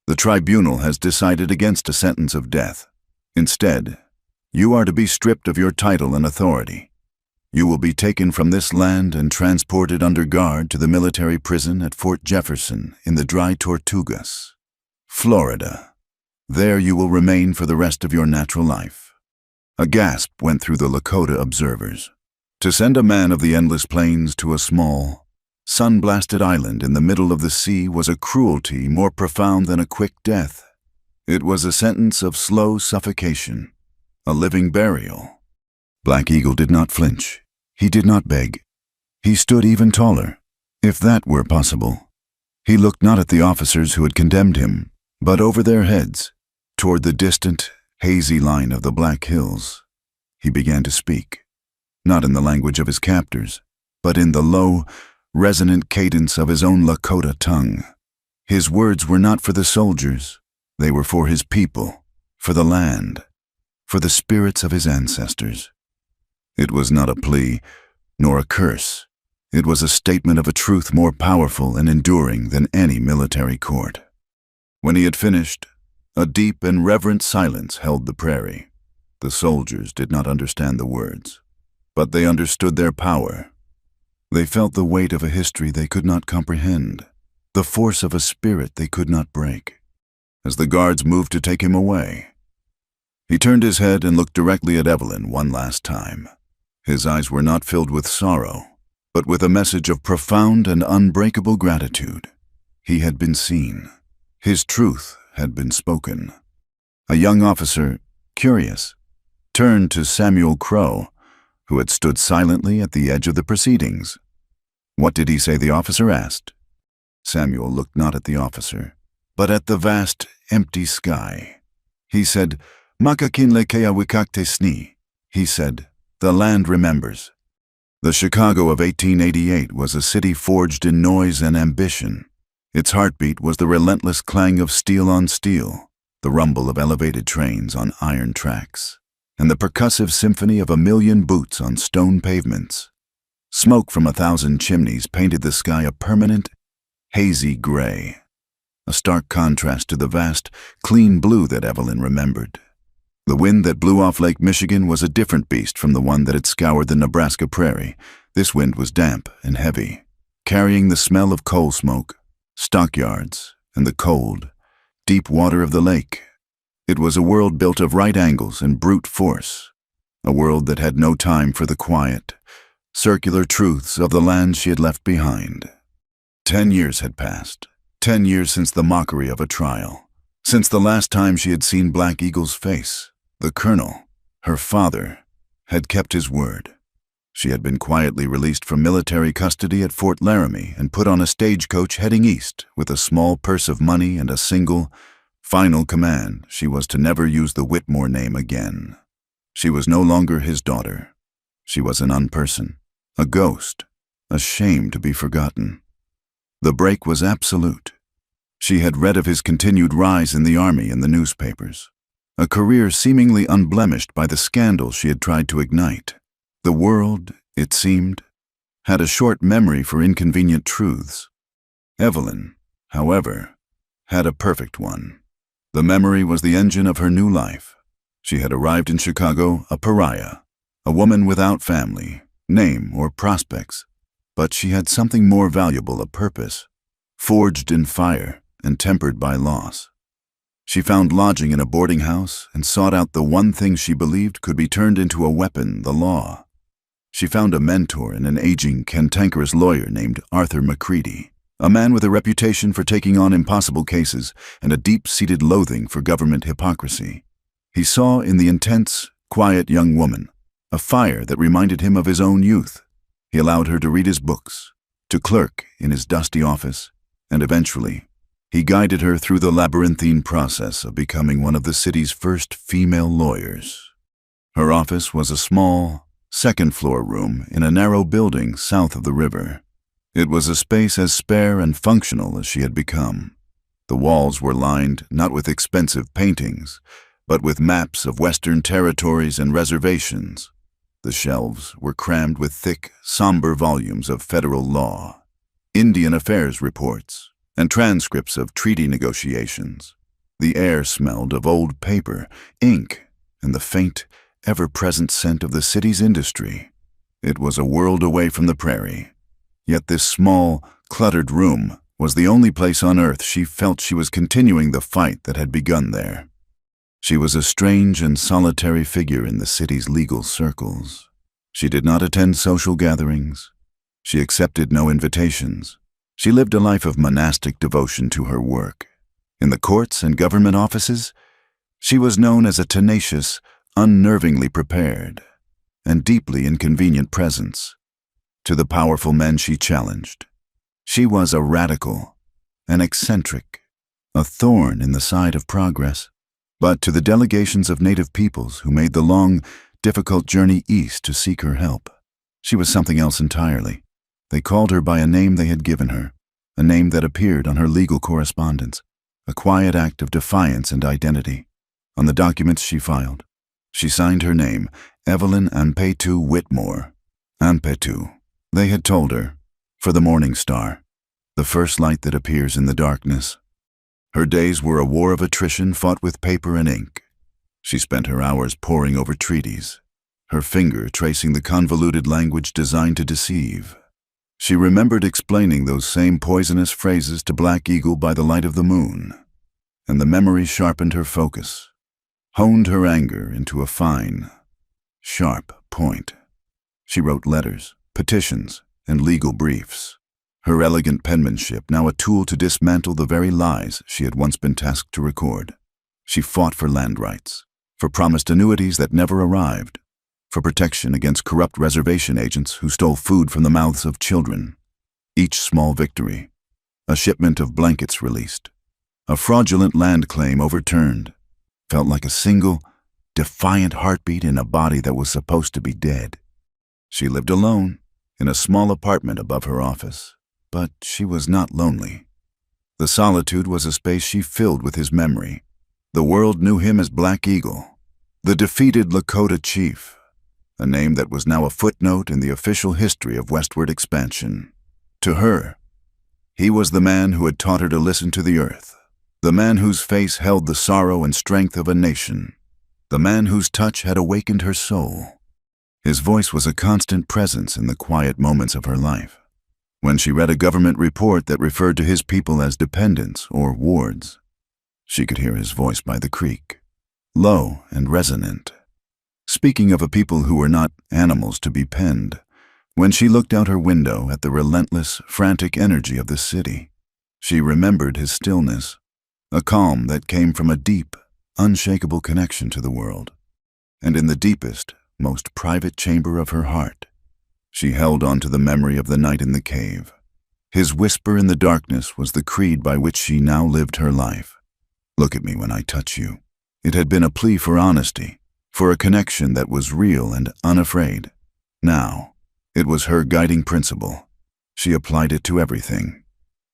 The tribunal has decided against a sentence of death. Instead, you are to be stripped of your title and authority. You will be taken from this land and transported under guard to the military prison at Fort Jefferson in the Dry Tortugas, Florida. There you will remain for the rest of your natural life. A gasp went through the Lakota observers. To send a man of the endless plains to a small, sun-blasted island in the middle of the sea was a cruelty more profound than a quick death. It was a sentence of slow suffocation, a living burial. Black Eagle did not flinch. He did not beg. He stood even taller, if that were possible. He looked not at the officers who had condemned him, but over their heads, toward the distant, hazy line of the Black Hills. He began to speak, not in the language of his captors, but in the low, resonant cadence of his own Lakota tongue. His words were not for the soldiers. They were for his people, for the land, for the spirits of his ancestors. It was not a plea, nor a curse. It was a statement of a truth more powerful and enduring than any military court. When he had finished, a deep and reverent silence held the prairie. The soldiers did not understand the words, but they understood their power. They felt the weight of a history they could not comprehend, the force of a spirit they could not break. As the guards moved to take him away, he turned his head and looked directly at Evelyn one last time. His eyes were not filled with sorrow, but with a message of profound and unbreakable gratitude. He had been seen. His truth had been spoken. A young officer, curious, turned to Samuel Crow, who had stood silently at the edge of the proceedings. "What did he say?" the officer asked. Samuel looked not at the officer, but at the vast, empty sky. He said, "Makakinle kea wikakte sni." He said, "The land remembers." The Chicago of 1888 was a city forged in noise and ambition. Its heartbeat was the relentless clang of steel on steel, the rumble of elevated trains on iron tracks, and the percussive symphony of a million boots on stone pavements. Smoke from 1,000 chimneys painted the sky a permanent, hazy gray, a stark contrast to the vast, clean blue that Evelyn remembered. The wind that blew off Lake Michigan was a different beast from the one that had scoured the Nebraska prairie. This wind was damp and heavy, carrying the smell of coal smoke, stockyards, and the cold, deep water of the lake. It was a world built of right angles and brute force, a world that had no time for the quiet, circular truths of the land she had left behind. 10 years had passed, 10 years since the mockery of a trial, since the last time she had seen Black Eagle's face. The colonel, her father, had kept his word. She had been quietly released from military custody at Fort Laramie and put on a stagecoach heading east with a small purse of money and a single, Final command, she was to never use the Whitmore name again. She was no longer his daughter. She was an unperson, a ghost, a shame to be forgotten. The break was absolute. She had read of his continued rise in the army in the newspapers, a career seemingly unblemished by the scandal she had tried to ignite. The world, it seemed, had a short memory for inconvenient truths. Evelyn, however, had a perfect one. The memory was the engine of her new life. She had arrived in Chicago a pariah, a woman without family, name, or prospects, but she had something more valuable, a purpose, forged in fire and tempered by loss. She found lodging in a boarding house and sought out the one thing she believed could be turned into a weapon, the law. She found a mentor in an aging, cantankerous lawyer named Arthur McCready, a man with a reputation for taking on impossible cases and a deep-seated loathing for government hypocrisy. He saw in the intense, quiet young woman a fire that reminded him of his own youth. He allowed her to read his books, to clerk in his dusty office, and eventually, he guided her through the labyrinthine process of becoming one of the city's first female lawyers. Her office was a small, second-floor room in a narrow building south of the river. It was a space as spare and functional as she had become. The walls were lined not with expensive paintings, but with maps of Western territories and reservations. The shelves were crammed with thick, somber volumes of federal law, Indian affairs reports, and transcripts of treaty negotiations. The air smelled of old paper, ink, and the faint, ever-present scent of the city's industry. It was a world away from the prairie. Yet this small, cluttered room was the only place on earth she felt she was continuing the fight that had begun there. She was a strange and solitary figure in the city's legal circles. She did not attend social gatherings. She accepted no invitations. She lived a life of monastic devotion to her work. In the courts and government offices, she was known as a tenacious, unnervingly prepared, and deeply inconvenient presence. To the powerful men she challenged, she was a radical, an eccentric, a thorn in the side of progress. But to the delegations of native peoples who made the long, difficult journey east to seek her help, she was something else entirely. They called her by a name they had given her, a name that appeared on her legal correspondence, a quiet act of defiance and identity. On the documents she filed, she signed her name, Evelyn Ampetu Whitmore. Ampetu, they had told her, for the morning star, the first light that appears in the darkness. Her days were a war of attrition fought with paper and ink. She spent her hours poring over treaties, her finger tracing the convoluted language designed to deceive. She remembered explaining those same poisonous phrases to Black Eagle by the light of the moon, and the memory sharpened her focus, honed her anger into a fine, sharp point. She wrote letters, petitions, and legal briefs, her elegant penmanship now a tool to dismantle the very lies she had once been tasked to record. She fought for land rights, for promised annuities that never arrived, for protection against corrupt reservation agents who stole food from the mouths of children. Each small victory, a shipment of blankets released, a fraudulent land claim overturned, felt like a single, defiant heartbeat in a body that was supposed to be dead. She lived alone, in a small apartment above her office. But she was not lonely. The solitude was a space she filled with his memory. The world knew him as Black Eagle, the defeated Lakota chief, a name that was now a footnote in the official history of westward expansion. To her, he was the man who had taught her to listen to the earth, the man whose face held the sorrow and strength of a nation, the man whose touch had awakened her soul. His voice was a constant presence in the quiet moments of her life. When she read a government report that referred to his people as dependents or wards, she could hear his voice by the creek, low and resonant, speaking of a people who were not animals to be penned. When she looked out her window at the relentless, frantic energy of the city, she remembered his stillness, a calm that came from a deep, unshakable connection to the world. And in the deepest, most private chamber of her heart, she held on to the memory of the night in the cave. His whisper in the darkness was the creed by which she now lived her life. Look at me when I touch you. It had been a plea for honesty, for a connection that was real and unafraid. Now, it was her guiding principle. She applied it to everything.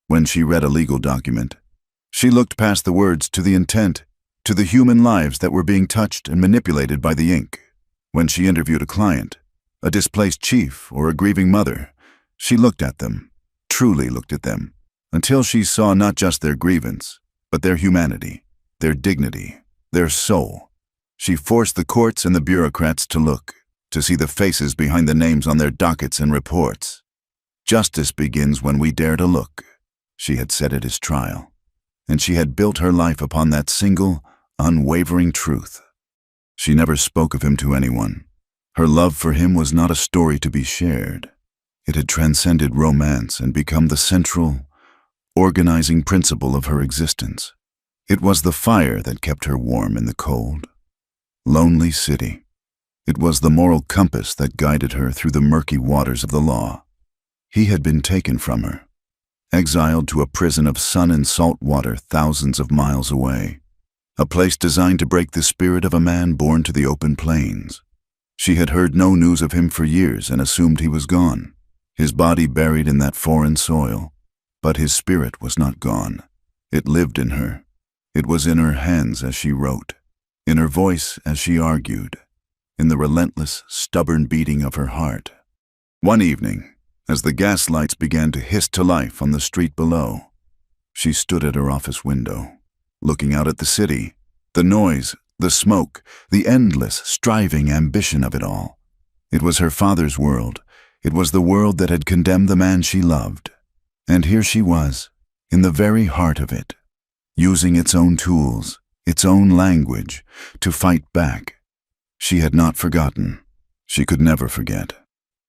When she read a legal document, she looked past the words to the intent, to the human lives that were being touched and manipulated by the ink. When she interviewed a client, a displaced chief or a grieving mother, she looked at them, truly looked at them, until she saw not just their grievance, but their humanity, their dignity, their soul. She forced the courts and the bureaucrats to look, to see the faces behind the names on their dockets and reports. Justice begins when we dare to look, she had said at his trial, and she had built her life upon that single, unwavering truth. She never spoke of him to anyone. Her love for him was not a story to be shared. It had transcended romance and become the central, organizing principle of her existence. It was the fire that kept her warm in the cold, lonely city. It was the moral compass that guided her through the murky waters of the law. He had been taken from her, exiled to a prison of sun and salt water thousands of miles away, a place designed to break the spirit of a man born to the open plains. She had heard no news of him for years and assumed he was gone, his body buried in that foreign soil. But his spirit was not gone. It lived in her. It was in her hands as she wrote, in her voice as she argued, in the relentless, stubborn beating of her heart. One evening, as the gas lights began to hiss to life on the street below, she stood at her office window, looking out at the city, the noise, the smoke, the endless, striving ambition of it all. It was her father's world. It was the world that had condemned the man she loved. And here she was, in the very heart of it, using its own tools, its own language, to fight back. She had not forgotten. She could never forget.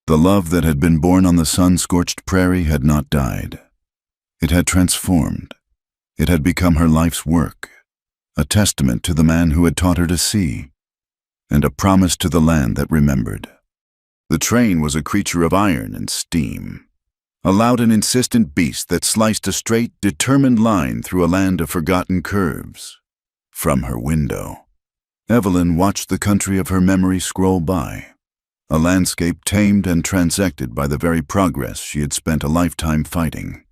The love that had been born on the sun-scorched prairie had not died. It had transformed. It had become her life's work, a testament to the man who had taught her to see, and a promise to the land that remembered. The train was a creature of iron and steam, a loud and insistent beast that sliced a straight, determined line through a land of forgotten curves. From her window, Evelyn watched the country of her memory scroll by, a landscape tamed and transected by the very progress she had spent a lifetime fighting.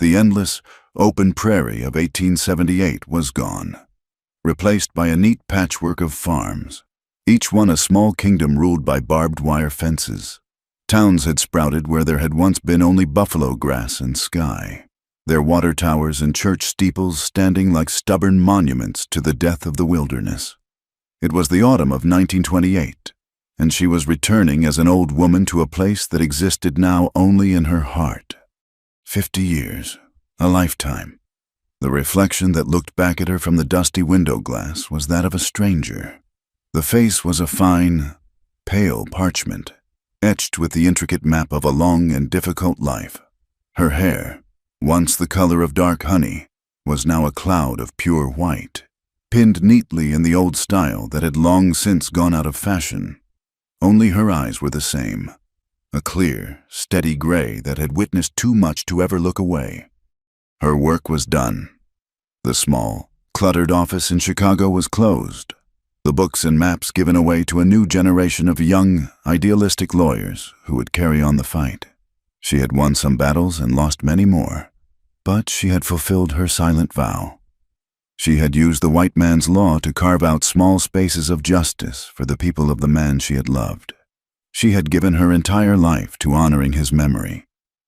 The endless, open prairie of 1878 was gone, replaced by a neat patchwork of farms, each one a small kingdom ruled by barbed wire fences. Towns had sprouted where there had once been only buffalo grass and sky, their water towers and church steeples standing like stubborn monuments to the death of the wilderness. It was the autumn of 1928, and she was returning as an old woman to a place that existed now only in her heart. 50 years, a lifetime. The reflection that looked back at her from the dusty window glass was that of a stranger. The face was a fine, pale parchment, etched with the intricate map of a long and difficult life. Her hair, once the color of dark honey, was now a cloud of pure white, pinned neatly in the old style that had long since gone out of fashion. Only her eyes were the same, a clear, steady gray that had witnessed too much to ever look away. Her work was done. The small, cluttered office in Chicago was closed, the books and maps given away to a new generation of young, idealistic lawyers who would carry on the fight. She had won some battles and lost many more, but she had fulfilled her silent vow. She had used the white man's law to carve out small spaces of justice for the people of the man she had loved. She had given her entire life to honoring his memory,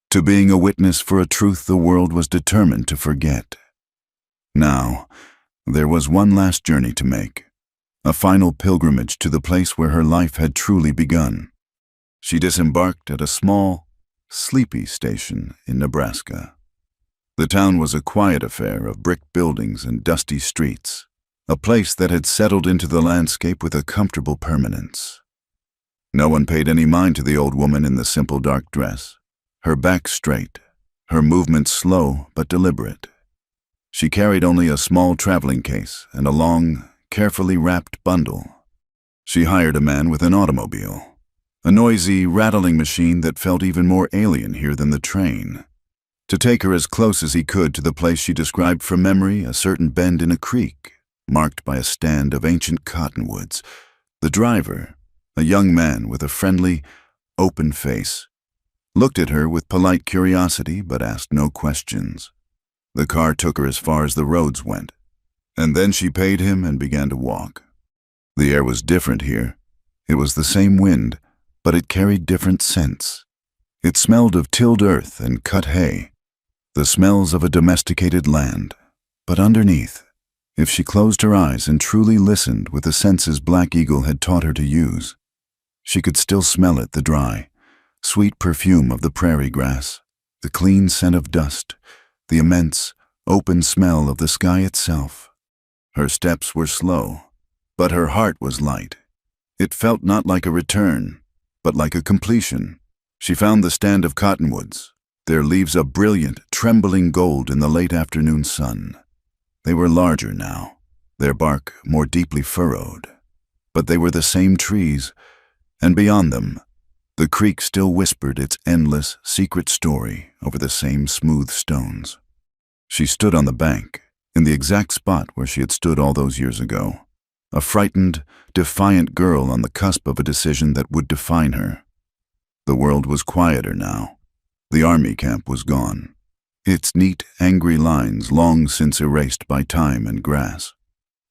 to being a witness for a truth the world was determined to forget. Now, there was one last journey to make, a final pilgrimage to the place where her life had truly begun. She disembarked at a small, sleepy station in Nebraska. The town was a quiet affair of brick buildings and dusty streets, a place that had settled into the landscape with a comfortable permanence. No one paid any mind to the old woman in the simple dark dress, her back straight, her movements slow but deliberate. She carried only a small traveling case and a long, carefully wrapped bundle. She hired a man with an automobile, a noisy, rattling machine that felt even more alien here than the train. to take her as close as he could to the place she described from memory, a certain bend in a creek, marked by a stand of ancient cottonwoods. The driver, a young man with a friendly, open face, looked at her with polite curiosity but asked no questions. The car took her as far as the roads went, and then she paid him and began to walk. The air was different here. It was the same wind, but it carried different scents. It smelled of tilled earth and cut hay, the smells of a domesticated land. But underneath, if she closed her eyes and truly listened with the senses Black Eagle had taught her to use, she could still smell it, the dry, sweet perfume of the prairie grass, the clean scent of dust, the immense, open smell of the sky itself. Her steps were slow, but her heart was light. It felt not like a return, but like a completion. She found the stand of cottonwoods, their leaves a brilliant, trembling gold in the late afternoon sun. They were larger now, their bark more deeply furrowed, but they were the same trees, and beyond them, the creek still whispered its endless, secret story over the same smooth stones. She stood on the bank, in the exact spot where she had stood all those years ago, a frightened, defiant girl on the cusp of a decision that would define her. The world was quieter now. The army camp was gone, its neat, angry lines long since erased by time and grass.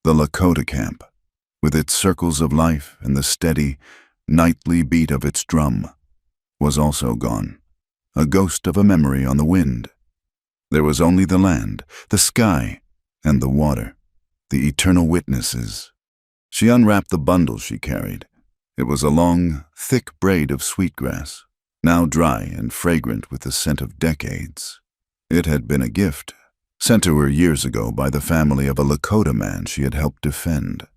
The Lakota camp, with its circles of life and the steady, nightly beat of its drum, was also gone, a ghost of a memory on the wind. There was only the land, the sky, and the water, the eternal witnesses. She unwrapped the bundle she carried. It was a long, thick braid of sweetgrass, now dry and fragrant with the scent of decades. It had been a gift, sent to her years ago by the family of a Lakota man she had helped defend,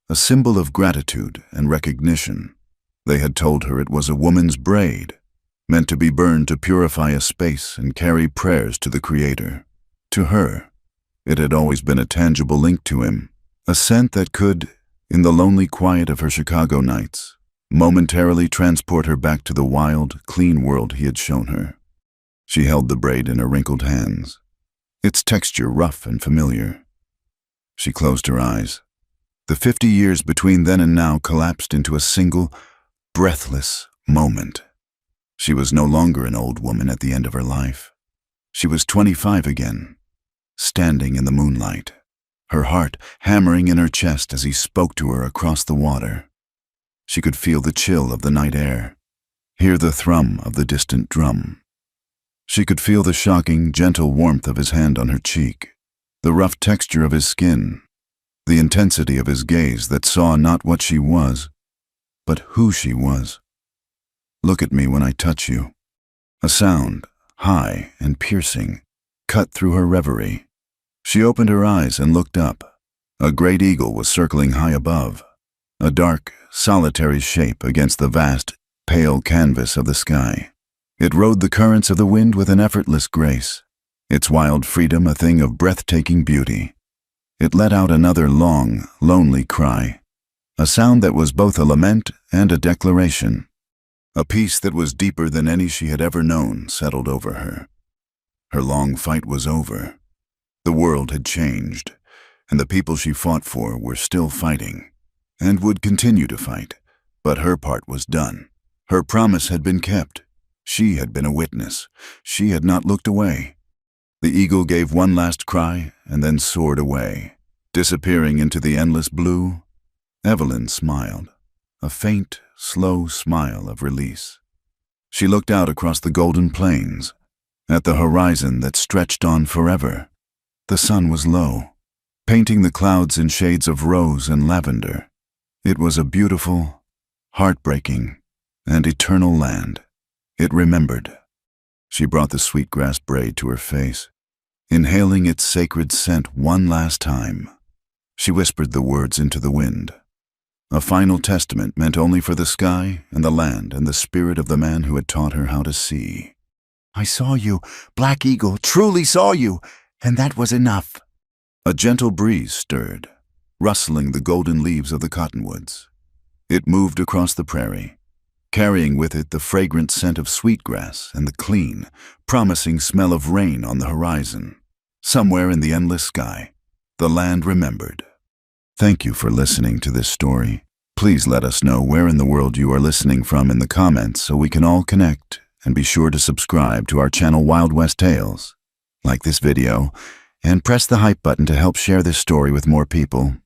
a symbol of gratitude and recognition. They had told her it was a woman's braid, meant to be burned to purify a space and carry prayers to the Creator. To her, it had always been a tangible link to him, a scent that could, in the lonely quiet of her Chicago nights, momentarily transport her back to the wild, clean world he had shown her. She held the braid in her wrinkled hands, its texture rough and familiar. She closed her eyes. The 50 years between then and now collapsed into a single, breathless moment. She was no longer an old woman at the end of her life. She was 25 again, standing in the moonlight, her heart hammering in her chest as he spoke to her across the water. She could feel the chill of the night air, hear the thrum of the distant drum. She could feel the shocking, gentle warmth of his hand on her cheek, the rough texture of his skin, the intensity of his gaze that saw not what she was, but who she was. "Look at me when I touch you." A sound, high and piercing, cut through her reverie. She opened her eyes and looked up. A great eagle was circling high above, a dark, solitary shape against the vast, pale canvas of the sky. It rode the currents of the wind with an effortless grace, its wild freedom a thing of breathtaking beauty. It let out another long, lonely cry, a sound that was both a lament and a declaration. A peace that was deeper than any she had ever known settled over her. Her long fight was over. The world had changed, and the people she fought for were still fighting, and would continue to fight, but her part was done. Her promise had been kept. She had been a witness. She had not looked away. The eagle gave one last cry and then soared away, disappearing into the endless blue. Evelyn smiled, a faint, slow smile of release. She looked out across the golden plains, at the horizon that stretched on forever. The sun was low, painting the clouds in shades of rose and lavender. It was a beautiful, heartbreaking, and eternal land. It remembered. She brought the sweetgrass braid to her face, inhaling its sacred scent one last time. She whispered the words into the wind, a final testament meant only for the sky and the land and the spirit of the man who had taught her how to see. "I saw you, Black Eagle, truly saw you, and that was enough." A gentle breeze stirred, rustling the golden leaves of the cottonwoods. It moved across the prairie, carrying with it the fragrant scent of sweetgrass and the clean, promising smell of rain on the horizon. Somewhere in the endless sky, the land remembered. Thank you for listening to this story. Please let us know where in the world you are listening from in the comments so we can all connect, and be sure to subscribe to our channel Wild West Tales. Like this video, and press the hype button to help share this story with more people.